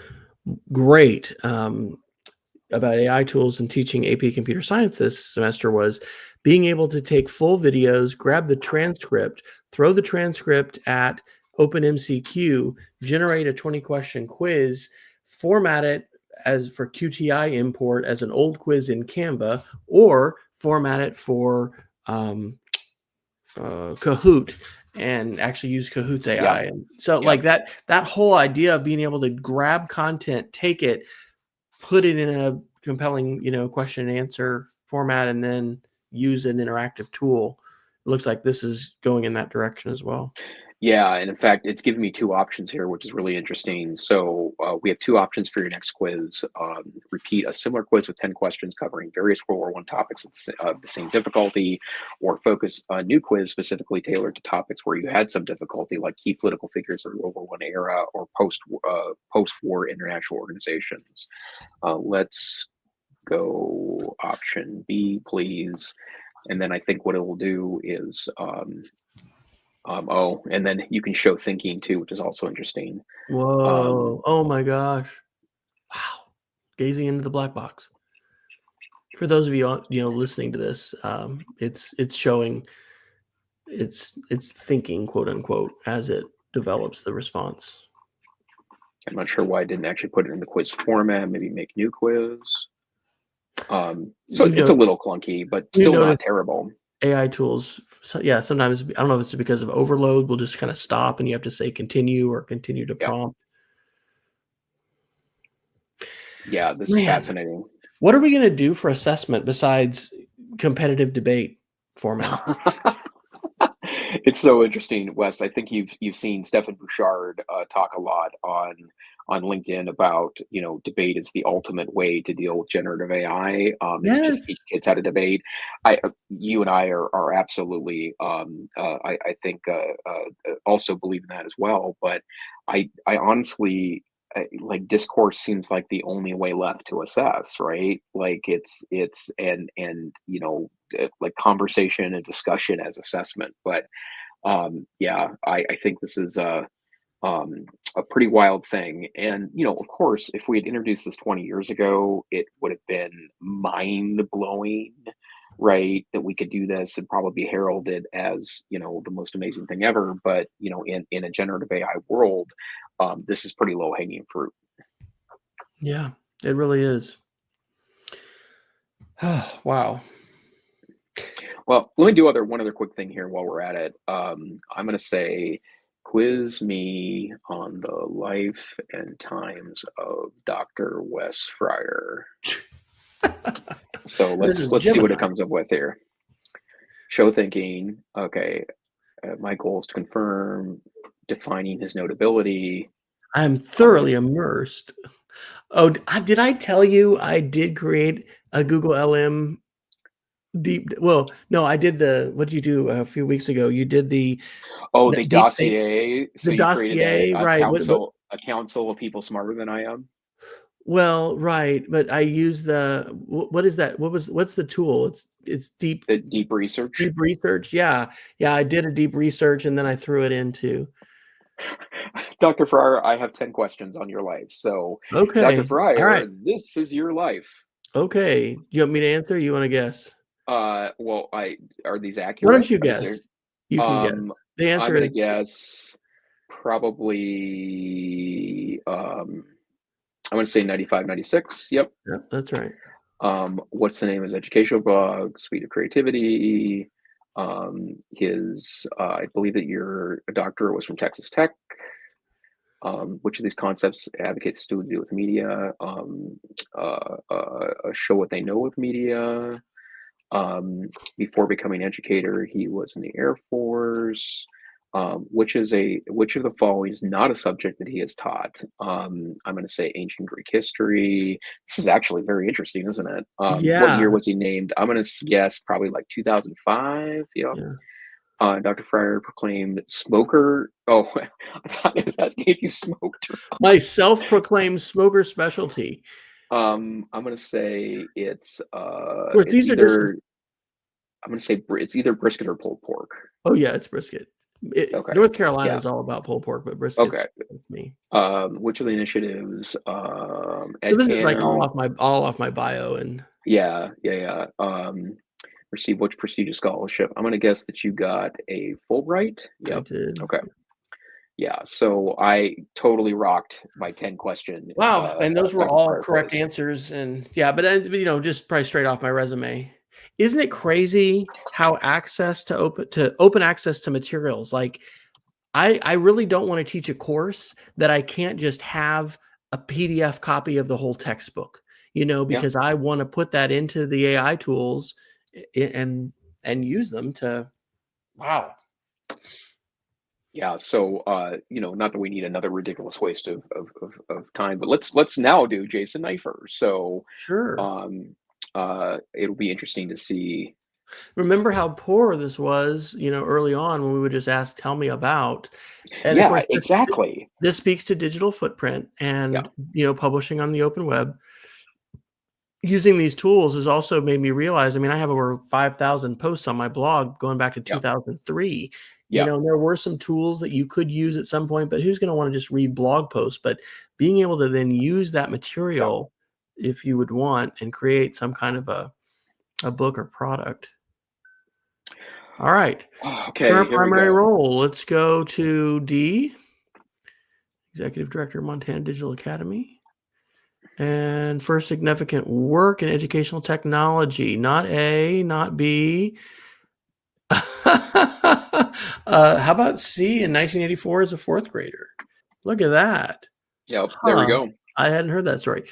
Speaker 2: great about AI tools and teaching AP Computer Science this semester was being able to take full videos, grab the transcript, throw the transcript at OpenMCQ, generate a 20-question quiz, format it as for QTI import as an old quiz in Canva, or format it for Kahoot and actually use Kahoot's AI.
Speaker 1: Yeah.
Speaker 2: And so like that whole idea of being able to grab content, take it, put it in a compelling, question and answer format, and then use an interactive tool. It looks like this is going in that direction as well.
Speaker 1: Yeah, and in fact, it's giving me two options here, which is really interesting. So we have two options for your next quiz. Repeat a similar quiz with 10 questions covering various World War I topics of the same difficulty, or focus a new quiz specifically tailored to topics where you had some difficulty, like key political figures of the World War I era or post-war international organizations. Let's go option B, please. And then I think what it will do is and then you can show thinking too, which is also interesting.
Speaker 2: Whoa. Oh my gosh. Wow. Gazing into the black box. For those of you, listening to this, it's showing it's thinking, quote unquote, as it develops the response.
Speaker 1: I'm not sure why I didn't actually put it in the quiz format, maybe make new quiz. So it's a little clunky, but still not terrible.
Speaker 2: AI tools, sometimes, I don't know if it's because of overload, we'll just kind of stop and you have to say continue or continue to prompt.
Speaker 1: Yeah, this is fascinating.
Speaker 2: What are we going to do for assessment besides competitive debate format?
Speaker 1: It's so interesting, Wes. I think you've seen Stefan Bouchard talk a lot on LinkedIn about, debate is the ultimate way to deal with generative AI. It's just teach kids how to debate. You and I are absolutely, I think, also believe in that as well. But I honestly, like, discourse seems like the only way left to assess, right? Like it's like conversation and discussion as assessment. But I think this is a pretty wild thing. And, of course, if we had introduced this 20 years ago, it would have been mind blowing, right? That we could do this and probably be heralded as, the most amazing thing ever. But, in a generative AI world, this is pretty low hanging fruit.
Speaker 2: Yeah, it really is. Wow.
Speaker 1: Well, let me do one other quick thing here while we're at it. I'm going to say, quiz me on the life and times of Dr. Wes Fryer. So let's see what it comes up with here. Show thinking. Okay. My goal is to confirm defining his notability.
Speaker 2: I'm thoroughly immersed. Oh, did I tell you I did create a Google LM deep? Well, no, I did what did you do a few weeks ago? You did the
Speaker 1: dossier. So you created
Speaker 2: right?
Speaker 1: A council of people smarter than I am.
Speaker 2: Well, right, but I use what is that? What's the tool? It's deep
Speaker 1: research.
Speaker 2: Deep research, yeah. I did a deep research and then I threw it into.
Speaker 1: Dr. Fryer, I have 10 questions on your life. So,
Speaker 2: okay,
Speaker 1: Dr. Fryer,
Speaker 2: all right.
Speaker 1: This is your life.
Speaker 2: Okay, do you want me to answer? You want to guess?
Speaker 1: Well, are these accurate?
Speaker 2: Why don't you guess? You can guess. The answer
Speaker 1: I'm gonna guess probably. I'm gonna say 95, 96. Yep,
Speaker 2: that's right.
Speaker 1: What's the name of his educational blog? Speed of Creativity. I believe that your doctorate was from Texas Tech. Which of these concepts advocates students do with media? Show what they know with media. Before becoming an educator, he was in the Air Force. Which of the following is not a subject that he has taught? I'm going to say ancient Greek history. This is actually very interesting, isn't it? What year was he named? I'm going to guess probably like 2005. Yeah. Dr. Fryer proclaimed smoker. Oh, I thought it was asking if you smoked.
Speaker 2: My self-proclaimed smoker specialty.
Speaker 1: I'm gonna say
Speaker 2: Of course,
Speaker 1: it's
Speaker 2: these are dishes.
Speaker 1: either I'm gonna say it's either brisket or pulled pork.
Speaker 2: Oh yeah, it's brisket.
Speaker 1: Okay.
Speaker 2: North Carolina
Speaker 1: Yeah.
Speaker 2: is all about pulled pork, but
Speaker 1: Okay.
Speaker 2: brisket's with me.
Speaker 1: Which of the initiatives?
Speaker 2: So
Speaker 1: Ed
Speaker 2: this is like
Speaker 1: Cannon.
Speaker 2: all off my bio, and
Speaker 1: Yeah, yeah, yeah. Receive which prestigious scholarship? I'm gonna guess that you got a Fulbright.
Speaker 2: I
Speaker 1: Yep.
Speaker 2: did.
Speaker 1: Okay. Yeah. So I totally rocked my 10 question
Speaker 2: Wow, and those were
Speaker 1: rapid
Speaker 2: all
Speaker 1: fire
Speaker 2: correct
Speaker 1: quiz.
Speaker 2: answers, and yeah, but just probably straight off my resume. Isn't it crazy how open access to materials? Like, I really don't want to teach a course that I can't just have a PDF copy of the whole textbook,
Speaker 1: Yeah.
Speaker 2: because I want to put that into the AI tools and use them to wow.
Speaker 1: Yeah. So not that we need another ridiculous waste of time, but let's now do Jason Neiffer. So
Speaker 2: Sure.
Speaker 1: um it'll be interesting to see.
Speaker 2: Remember how poor this was, early on when we would just ask, "Tell me about," and of
Speaker 1: Yeah,
Speaker 2: course
Speaker 1: exactly.
Speaker 2: this speaks to digital footprint
Speaker 1: Yeah.
Speaker 2: and publishing on the open web. Using these tools has also made me realize, I mean, I have over 5,000 posts on my blog going back to
Speaker 1: Yeah.
Speaker 2: 2003.
Speaker 1: Yeah.
Speaker 2: There were some tools that you could use at some point, but who's going to want to just read blog posts? But being able to then use that
Speaker 1: Yeah.
Speaker 2: material if you would want and create some kind of a book or product. All right.
Speaker 1: Okay,
Speaker 2: Current
Speaker 1: here we
Speaker 2: primary
Speaker 1: go.
Speaker 2: role. Let's go to D, Executive Director of Montana Digital Academy. And first significant work in educational technology, not A, not B. How about C in 1984 as a fourth grader? Look at that.
Speaker 1: Yep, there we
Speaker 2: Huh.
Speaker 1: go.
Speaker 2: I hadn't heard that story.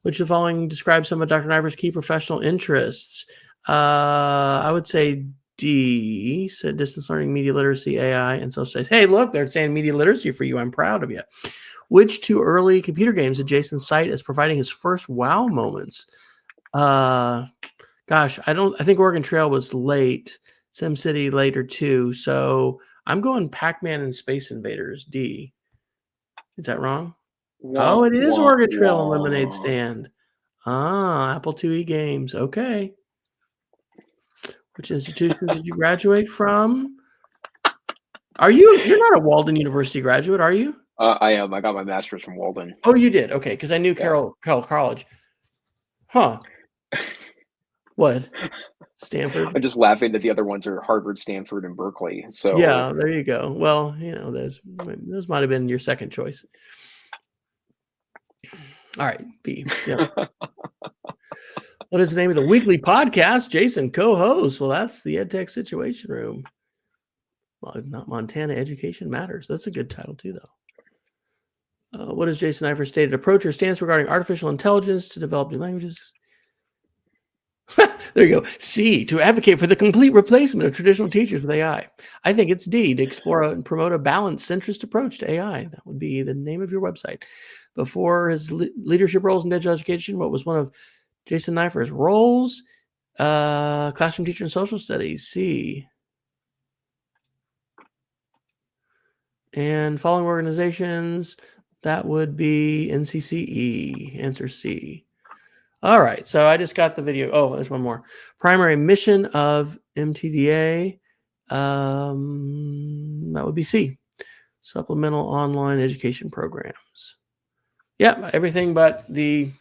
Speaker 2: Which of the following describes some of Dr. Neiffer's key professional interests? I would say D, so distance learning, media literacy, AI, and social studies. Hey, look, they're saying media literacy for you. I'm proud of you. Which two early computer games did Jason cite as providing his first wow moments? Gosh, I think Oregon Trail was late. SimCity later too. So I'm going Pac-Man and Space Invaders, D. Is that wrong?
Speaker 1: Wah,
Speaker 2: Oh, it is
Speaker 1: wah,
Speaker 2: Oregon Trail and Lemonade
Speaker 1: wah.
Speaker 2: Stand. Ah, Apple IIe games. Okay. Which institution did you graduate from? You're not a Walden University graduate, are you?
Speaker 1: I am. I got my master's from Walden.
Speaker 2: Oh, you did. Okay, because I knew
Speaker 1: Yeah.
Speaker 2: Carroll College. Huh. What? Stanford?
Speaker 1: I'm just laughing that the other ones are Harvard, Stanford, and Berkeley. So
Speaker 2: Yeah, there you go. Well, those might have been your second choice. All right, B. Yeah. What is the name of the weekly podcast? Jason co-host. Well, that's the EdTech Situation Room. Well, not Montana Education Matters. That's a good title too, though. What is Jason Neiffer's stated approach or stance regarding artificial intelligence to develop new languages? There you go. C, to advocate for the complete replacement of traditional teachers with AI. I think it's D, to explore and promote a balanced, centrist approach to AI. That would be the name of your website. Before his leadership roles in digital education, what was one of Jason Neiffer's roles? Classroom teacher in social studies, C. And following organizations, that would be NCCE, answer C. All right, so I just got the video. Oh, there's one more. Primary mission of MTDA, that would be C, supplemental online education programs. Yeah, everything but the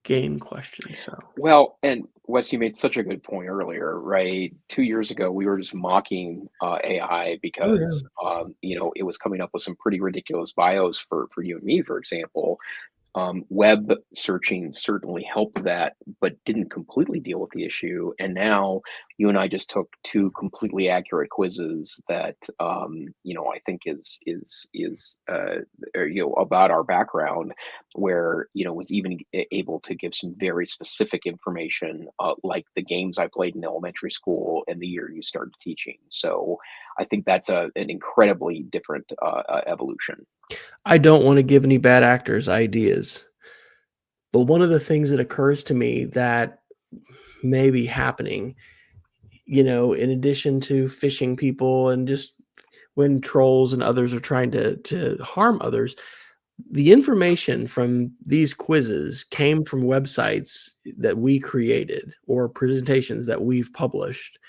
Speaker 2: game question. So
Speaker 1: well, and Wes, you made such a good point earlier, right? 2 years ago, we were just mocking AI
Speaker 2: oh yeah.
Speaker 1: because it was coming up with some pretty ridiculous bios for you and me, for example. Web searching certainly helped that, but didn't completely deal with the issue. And now you and I just took two completely accurate quizzes that I think is about our background, where was even able to give some very specific information, like the games I played in elementary school and the year you started teaching. So I think that's an incredibly different evolution.
Speaker 2: I don't want to give any bad actors ideas, but one of the things that occurs to me that may be happening, in addition to phishing people and just when trolls and others are trying to harm others, the information from these quizzes came from websites that we created or presentations that we've published.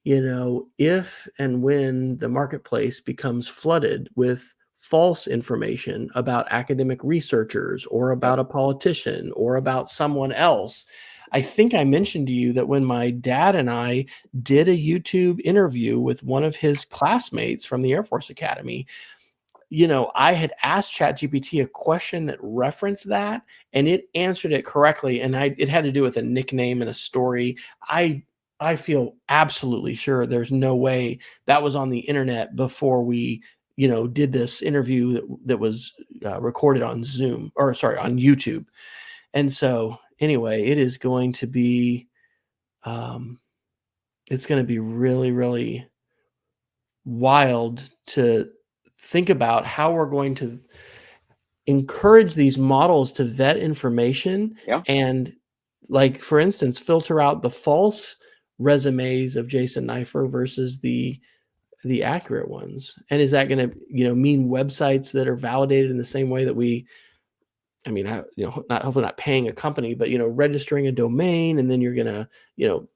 Speaker 2: You know, if and when the marketplace becomes flooded with false information about academic researchers or about a politician or about someone else, I think I mentioned to you that when my dad and I did a YouTube interview with one of his classmates from the Air Force Academy, you know, I had asked ChatGPT a question that referenced that, and it answered it correctly. And it had to do with a nickname and a story. I feel absolutely sure there's no way that was on the internet before we, you know, did this interview that was recorded on Zoom, or sorry, on YouTube. And so anyway, it is going to be, it's going to be really, really wild to think about how we're going to encourage these models to vet information and, like, for instance, filter out the false resumes of Jason Neiffer versus the accurate ones. And is that going to, you know, mean websites that are validated in the same way that we, I mean, you know, hopefully not paying a company, but, you know, registering a domain, and then you're going to, you know,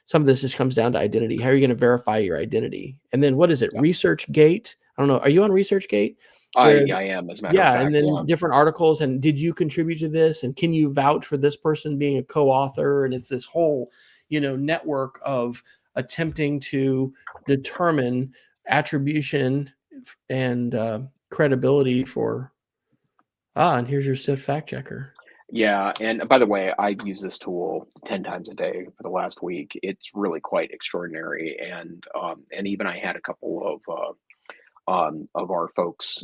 Speaker 2: some of this just comes down to identity. How are you going to verify your identity? And then what is it? ResearchGate. I don't know. Are you on ResearchGate?
Speaker 1: I am, as a matter of fact.
Speaker 2: And then different articles, and did you contribute to this? And can you vouch for this person being a co-author? And it's this whole, you know, network of attempting to determine attribution and credibility for, and here's your SIFT fact checker.
Speaker 1: Yeah, and by the way, I've used this tool 10 times a day for the last week. It's really quite extraordinary, and even I had a couple of our folks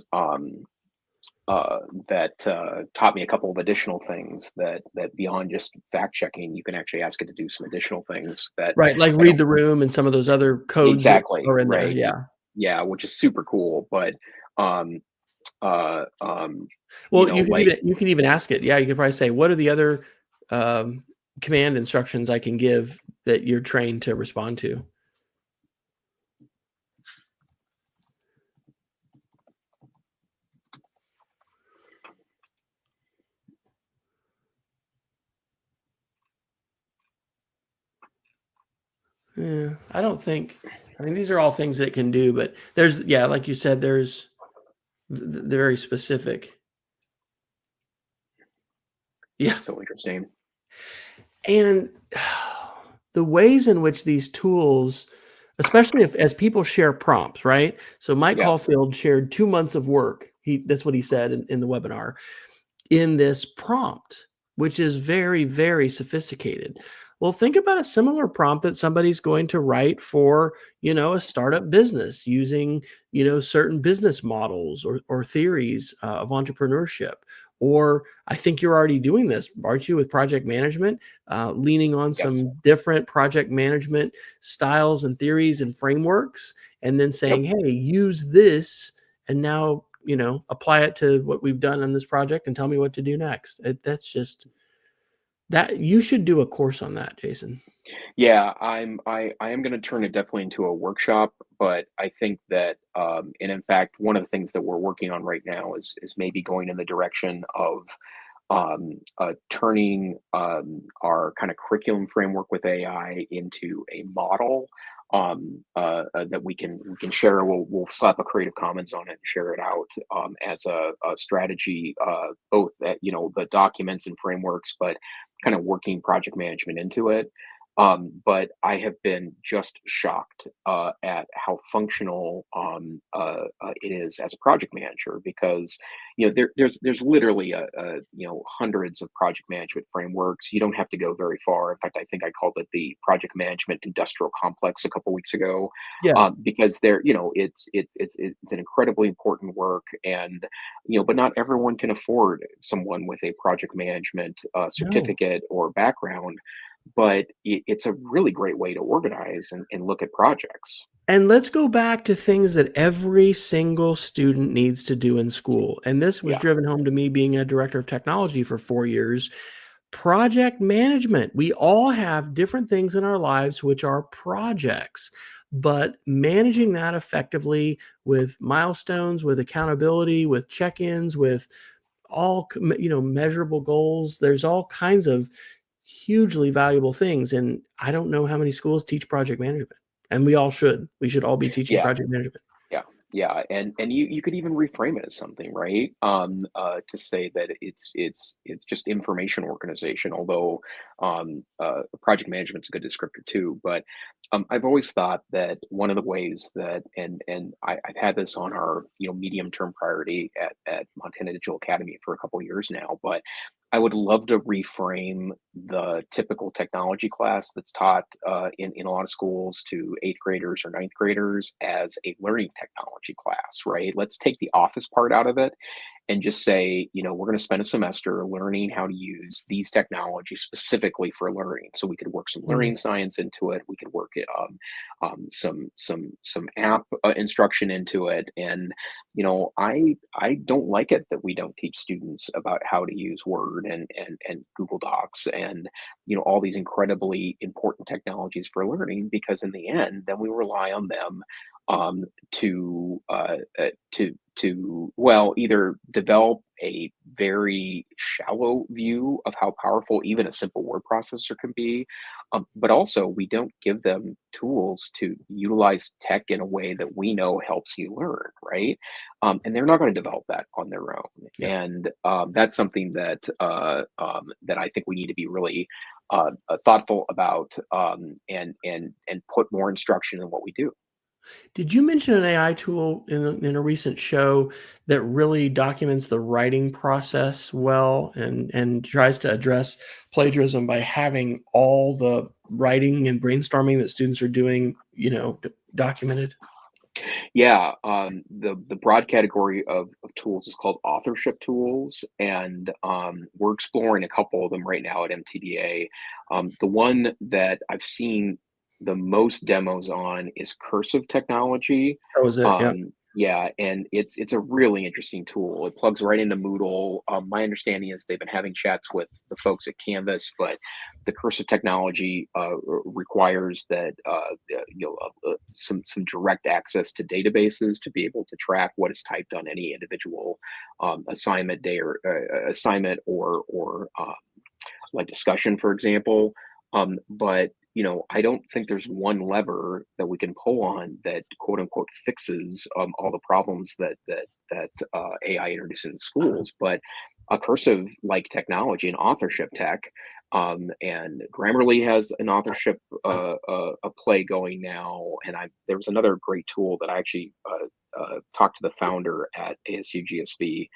Speaker 1: that taught me a couple of additional things that beyond just fact checking, you can actually ask it to do some additional things that
Speaker 2: like read the room and some of those other codes
Speaker 1: exactly
Speaker 2: that are in there.
Speaker 1: Yeah, which is super cool. But
Speaker 2: well, you can even ask it. Yeah, you could probably say, what are the other command instructions I can give that you're trained to respond to? Yeah, I don't think, I mean, these are all things that it can do, but there's, like you said, there's the very specific. Yeah.
Speaker 1: That's so interesting.
Speaker 2: And the ways in which these tools, especially as people share prompts, right? So Mike Caulfield shared 2 months of work. That's what he said in the webinar, in this prompt, which is very, very sophisticated. Well, think about a similar prompt that somebody's going to write for, you know, a startup business using, you know, certain business models or theories of entrepreneurship. Or I think you're already doing this, aren't you, with project management, leaning on some different project management styles and theories and frameworks, and then saying, hey, use this, and now, you know, apply it to what we've done on this project and tell me what to do next. That's just, that you should do a course on that, Jason.
Speaker 1: Yeah, I am going to turn it definitely into a workshop, but I think that, and in fact, one of the things that we're working on right now is maybe going in the direction of turning our kind of curriculum framework with AI into a model that we can share. We'll slap a Creative Commons on it and share it out as a strategy, both at, you know, the documents and frameworks, but kind of working project management into it. But I have been just shocked at how functional it is as a project manager, because, you know, there's literally you know, hundreds of project management frameworks. You don't have to go very far. In fact, I think I called it the project management industrial complex a couple weeks ago. Because they're, you know, it's an incredibly important work, and, you know, but not everyone can afford someone with a project management certificate or background. But it's a really great way to organize and look at projects.
Speaker 2: And let's go back to things that every single student needs to do in school. And this was driven home to me being a director of technology for 4 years. Project management. We all have different things in our lives which are projects. but managing that effectively with milestones, with accountability, with check-ins, with all, measurable goals. There's all kinds of hugely valuable things. And I don't know how many schools teach project management. And we all should. We should all be teaching
Speaker 1: Yeah.
Speaker 2: project management.
Speaker 1: Yeah, and you could even reframe it as something, right? To say that it's just information organization, although project management's a good descriptor too. But I've always thought that one of the ways that, I've had this on our medium term priority at Montana Digital Academy for a couple of years now, but I would love to reframe the typical technology class that's taught in a lot of schools to eighth graders or ninth graders as a learning technology class, right? Let's take the office part out of it and just say, we're going to spend a semester learning how to use these technologies specifically for learning. So we could work some
Speaker 2: Mhm.
Speaker 1: learning science into it. We could work it, some app instruction into it. And I don't like it that we don't teach students about how to use Word and Google Docs and all these incredibly important technologies for learning, because in the end, then we rely on them um, to well, either develop a very shallow view of how powerful even a simple word processor can be, but also we don't give them tools to utilize tech in a way that we know helps you learn, right? And they're not going to develop that on their own,
Speaker 2: Yeah.
Speaker 1: and that's something that that I think we need to be really thoughtful about, and put more instruction in what we do.
Speaker 2: Did you mention an AI tool in a recent show that really documents the writing process well and tries to address plagiarism by having all the writing and brainstorming that students are doing, documented?
Speaker 1: Yeah, the broad category of tools is called authorship tools, and we're exploring a couple of them right now at MTDA. The one that I've seen the most demos on is cursive technology.
Speaker 2: That was it. Yeah.
Speaker 1: Yeah, and it's a really interesting tool. It plugs right into Moodle. My understanding is they've been having chats with the folks at Canvas, but the cursive technology requires that some direct access to databases to be able to track what is typed on any individual assignment day or assignment or like discussion, for example. But I don't think there's one lever that we can pull on that quote unquote fixes all the problems that AI introduces in schools. But a cursive like technology and authorship tech, and Grammarly has an authorship a play going now. And there was another great tool that I actually talked to the founder at ASU GSB,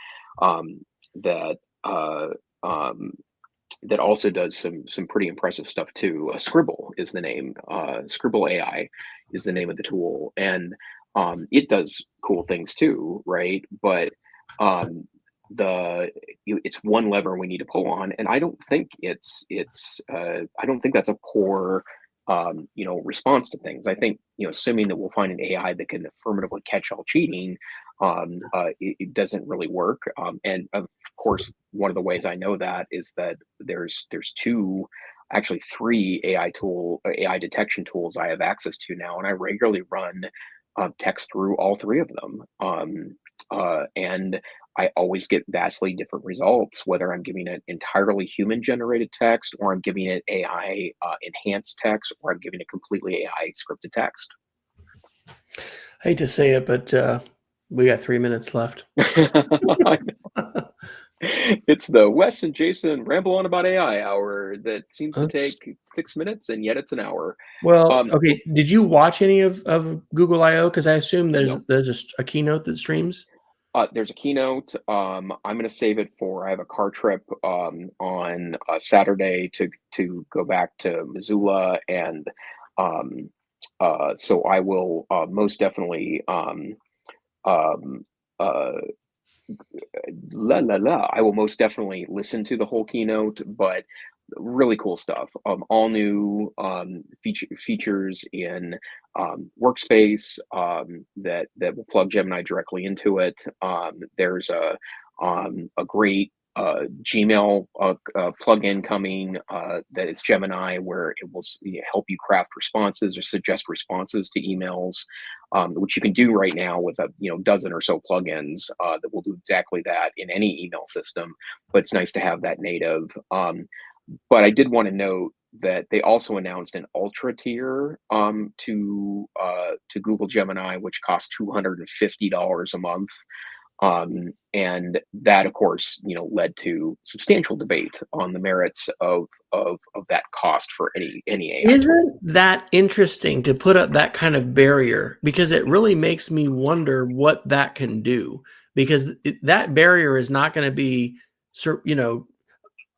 Speaker 1: that uh, um, that also does some pretty impressive stuff too. Scribble is the name. Scribble AI is the name of the tool, and it does cool things too, right? But um, it's one lever we need to pull on, and I don't think I don't think that's a poor response to things. I think assuming that we'll find an AI that can affirmatively catch all cheating, it doesn't really work. And of course, one of the ways I know that is that there's two, actually three AI detection tools I have access to now, and I regularly run text through all three of them. And I always get vastly different results, whether I'm giving it entirely human generated text, or I'm giving it AI enhanced text, or I'm giving it completely AI scripted text.
Speaker 2: I hate to say it, but we got 3 minutes left.
Speaker 1: It's the Wes and Jason ramble on about AI hour that seems to
Speaker 2: That's
Speaker 1: take 6 minutes, and yet it's an hour.
Speaker 2: Well,
Speaker 1: Um,
Speaker 2: okay. Did you watch any of Google I/O? Because I assume
Speaker 1: no,
Speaker 2: there's just a keynote that streams.
Speaker 1: there's a keynote. I'm going to save it for. I have a car trip on Saturday to go back to Missoula, and um, so I will most definitely um, uh, I will most definitely listen to the whole keynote, but really cool stuff. All new features in Workspace that will plug Gemini directly into it. There's a great Gmail plugin coming that is Gemini, where it will help you craft responses or suggest responses to emails, which you can do right now with a dozen or so plugins that will do exactly that in any email system. But it's nice to have that native. But I did want to note that they also announced an ultra tier to Google Gemini, which costs $250 a month. And that, of course, led to substantial debate on the merits of that cost for any AI tool.
Speaker 2: Isn't that interesting to put up that kind of barrier? Because it really makes me wonder what that can do. Because that barrier is not going to be,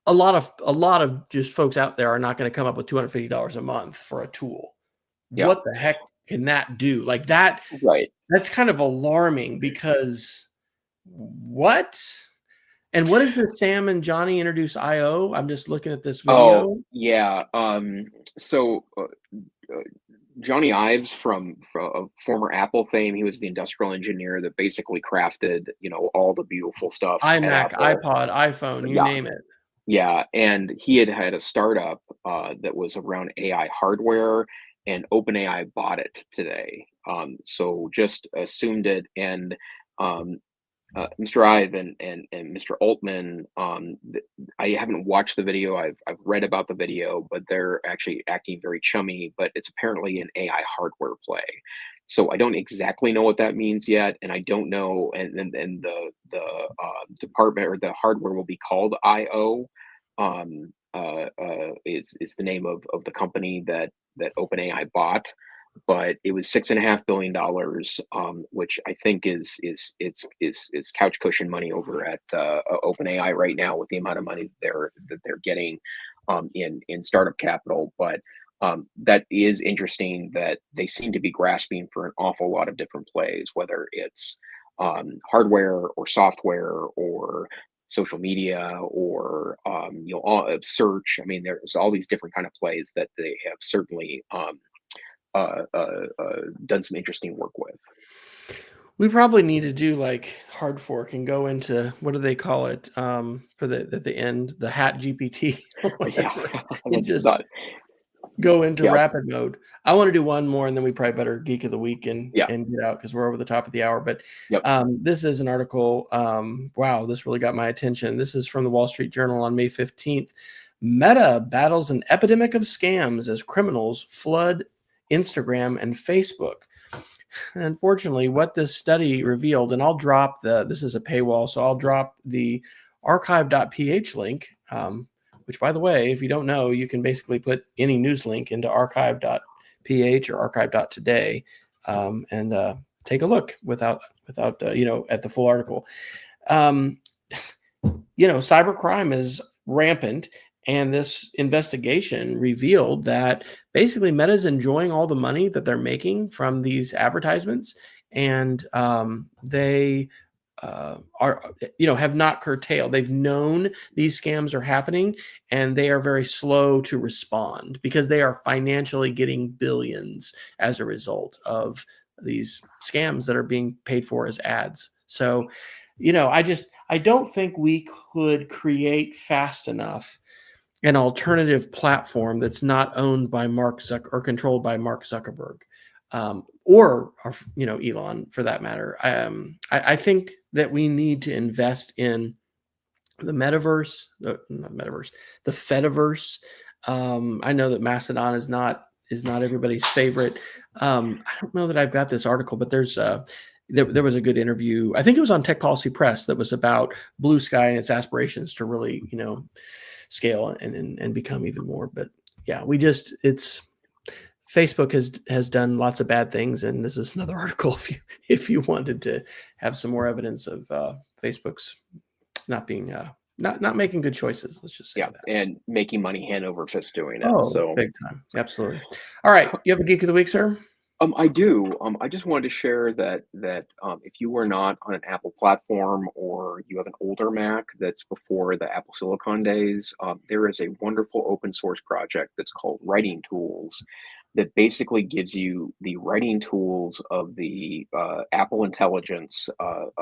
Speaker 2: a lot of just folks out there are not going to come up with $250 a month for a tool.
Speaker 1: Yeah.
Speaker 2: What the heck can that do? Like that,
Speaker 1: Right.
Speaker 2: That's kind of alarming because what? And what is the Sam and Johnny introduce IO? I'm just looking at this video.
Speaker 1: Oh, yeah. So Johnny Ives from former Apple fame, he was the industrial engineer that basically crafted, all the beautiful stuff at
Speaker 2: iMac,
Speaker 1: Apple.
Speaker 2: iPod, iPhone, you
Speaker 1: Yeah.
Speaker 2: name it.
Speaker 1: Yeah, and he had a startup that was around AI hardware, and OpenAI bought it today. So just assumed it, and um, Mr. Ive and Mr. Altman. I haven't watched the video. I've read about the video, but they're actually acting very chummy. But it's apparently an AI hardware play. So I don't exactly know what that means yet, and I don't know. And the department or the hardware will be called IO. Is the name of the company that OpenAI bought, but it was $6.5 billion, which I think is couch cushion money over at OpenAI right now with the amount of money that they're getting in startup capital. But that is interesting that they seem to be grasping for an awful lot of different plays, whether it's hardware or software or social media or all search. I mean, there's all these different kind of plays that they have certainly done some interesting work with.
Speaker 2: We probably need to do like hard fork and go into, what do they call it, for at the end, the hat GPT or whatever. And just go into rapid mode. I want to do one more, and then we probably better geek of the week and get out because we're over the top of the hour. But this is an article. Wow, this really got my attention. This is from the Wall Street Journal on May 15th. Meta battles an epidemic of scams as criminals flood Instagram and Facebook. And unfortunately, what this study revealed, and I'll drop this is a paywall, so I'll drop the archive.ph link, which, by the way, if you don't know, you can basically put any news link into archive.ph or archive.today and take a look without at the full article. Cybercrime is rampant. And this investigation revealed that basically Meta is enjoying all the money that they're making from these advertisements, and they have not curtailed. They've known these scams are happening, and they are very slow to respond because they are financially getting billions as a result of these scams that are being paid for as ads. So, I don't think we could create fast enough an alternative platform that's not owned by Mark Zuckerberg or controlled by Mark Zuckerberg, or Elon for that matter. I think that we need to invest in the metaverse, the Fediverse. I know that Mastodon is not everybody's favorite. I don't know that I've got this article, but there's there was a good interview. I think it was on Tech Policy Press that was about Blue Sky and its aspirations to really, scale and become even more. But yeah, Facebook has done lots of bad things, and this is another article if you wanted to have some more evidence of Facebook's not being not making good choices. Let's just say that.
Speaker 1: And making money hand over fist doing it.
Speaker 2: Oh,
Speaker 1: so
Speaker 2: big time, absolutely. All right, you have a geek of the week, sir?
Speaker 1: I do. I just wanted to share that if you are not on an Apple platform or you have an older Mac that's before the Apple Silicon days, there is a wonderful open source project that's called Writing Tools, that basically gives you the writing tools of the Apple Intelligence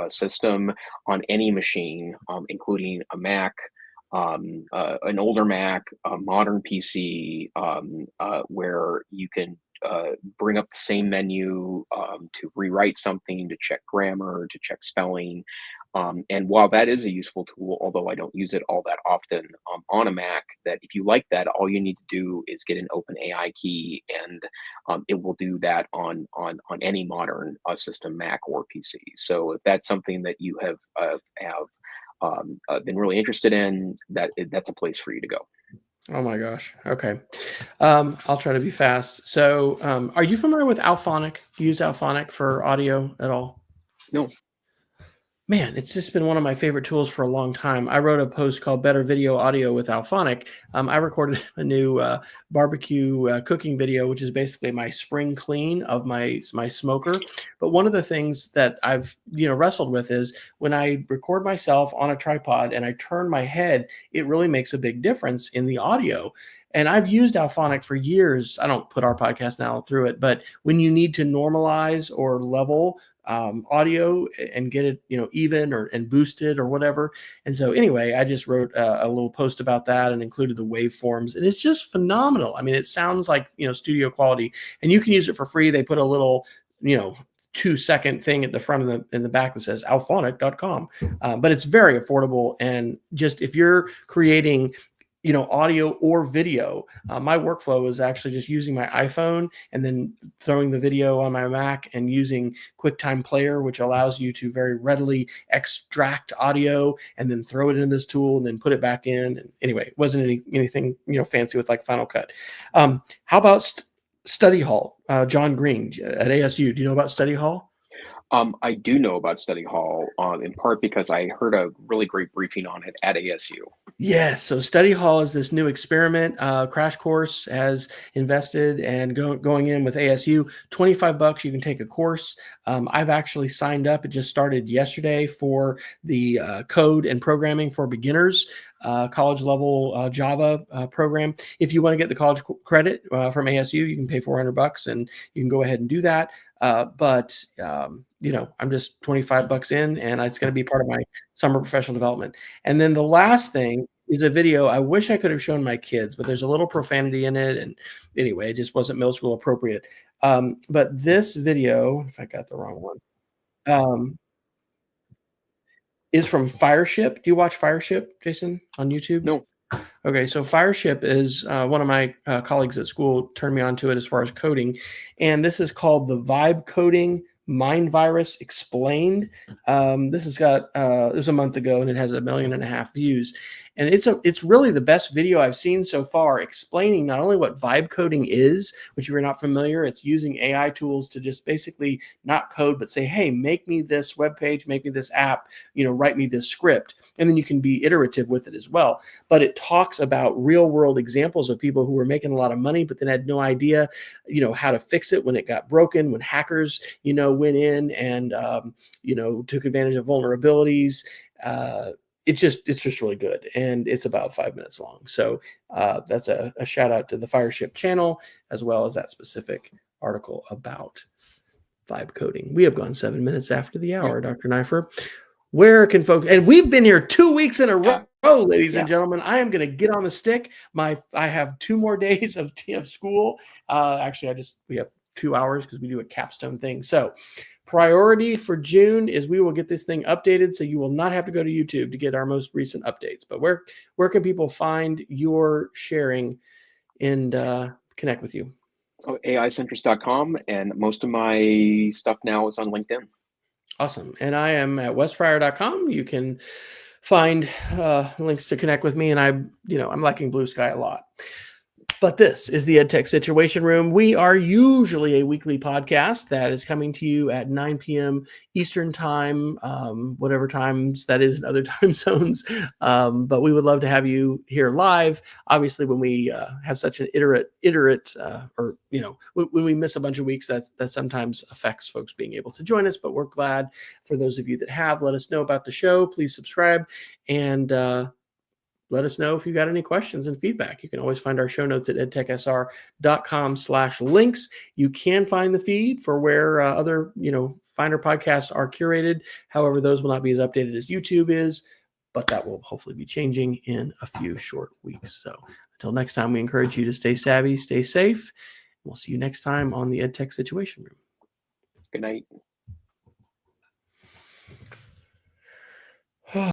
Speaker 1: system on any machine, including a Mac, an older Mac, a modern PC, where you can bring up the same menu to rewrite something, to check grammar, to check spelling. And while that is a useful tool, although I don't use it all that often on a Mac, that if you like that, all you need to do is get an OpenAI key, and it will do that on any modern system, Mac or PC. So if that's something that you have been really interested in, that's a place for you to go.
Speaker 2: Oh my gosh. Okay. I'll try to be fast. So, are you familiar with Auphonic? Do you use Auphonic for audio at all?
Speaker 1: No.
Speaker 2: Man, it's just been one of my favorite tools for a long time. I wrote a post called Better Video Audio with Auphonic. I recorded a new barbecue cooking video, which is basically my spring clean of my smoker. But one of the things that I've wrestled with is when I record myself on a tripod and I turn my head, it really makes a big difference in the audio. And I've used Auphonic for years. I don't put our podcast now through it, but when you need to normalize or level audio and get it, even and boosted or whatever. And so anyway, I just wrote a little post about that and included the waveforms, and it's just phenomenal. I mean, it sounds like, studio quality, and you can use it for free. They put a little, 2-second thing at the front of in the back that says auphonic.com. But it's very affordable. And just if you're creating audio or video. My workflow is actually just using my iPhone and then throwing the video on my Mac and using QuickTime Player, which allows you to very readily extract audio and then throw it in this tool and then put it back in. And anyway, it wasn't anything fancy with like Final Cut. How about Study Hall? John Green at ASU. Do you know about Study Hall?
Speaker 1: I do know about Study Hall, in part because I heard a really great briefing on it at ASU.
Speaker 2: Yes. So Study Hall is this new experiment. Crash Course has invested and going in with ASU. $25, you can take a course. I've actually signed up. It just started yesterday for the code and programming for beginners. College level Java program. If you want to get the college credit from ASU, you can pay $400 and you can go ahead and do that. But I'm just $25 in, and it's going to be part of my summer professional development. And then the last thing is a video. I wish I could have shown my kids, but there's a little profanity in it. And anyway, it just wasn't middle school appropriate. But this video, if I got the wrong one, is from Fireship. Do you watch Fireship, Jason, on YouTube?
Speaker 1: No.
Speaker 2: Okay, so Fireship is one of my colleagues at school turned me on to it as far as coding. And this is called the Vibe Coding Mind Virus Explained. This has got, it was a month ago, and it has 1.5 million views. And it's really the best video I've seen so far, explaining not only what vibe coding is, which if you're not familiar, it's using AI tools to just basically not code, but say, hey, make me this web page, make me this app, write me this script. And then you can be iterative with it as well. But it talks about real world examples of people who were making a lot of money, but then had no idea, how to fix it when it got broken, when hackers, went in and, took advantage of vulnerabilities. It's just really good, and it's about 5 minutes long. So that's a shout out to the Fireship channel, as well as that specific article about vibe coding. We have gone 7 minutes after the hour, Dr. Neiffer. Where can folks, and we've been here 2 weeks in a row, ladies and gentlemen. I am going to get on the stick. I have 2 more days of school. Actually, we have 2 hours because we do a capstone thing. So priority for June is we will get this thing updated, so you will not have to go to YouTube to get our most recent updates. But where can people find your sharing and connect with you?
Speaker 1: AIcentrist.com, and most of my stuff now is on LinkedIn.
Speaker 2: Awesome. And I am at westfryer.com. You can find links to connect with me, and I'm liking Blue Sky a lot. But this is the EdTech Situation Room. We are usually a weekly podcast that is coming to you at 9 p.m. Eastern time, whatever times that is in other time zones. But we would love to have you here live. Obviously, when we have such an when we miss a bunch of weeks, that sometimes affects folks being able to join us. But we're glad for those of you that have. Let us know about the show. Please subscribe. And let us know if you've got any questions and feedback. You can always find our show notes at edtechsr.com/links. You can find the feed for where other, finer podcasts are curated. However, those will not be as updated as YouTube is, but that will hopefully be changing in a few short weeks. So until next time, we encourage you to stay savvy, stay safe. We'll see you next time on the EdTech Situation Room.
Speaker 1: Good night.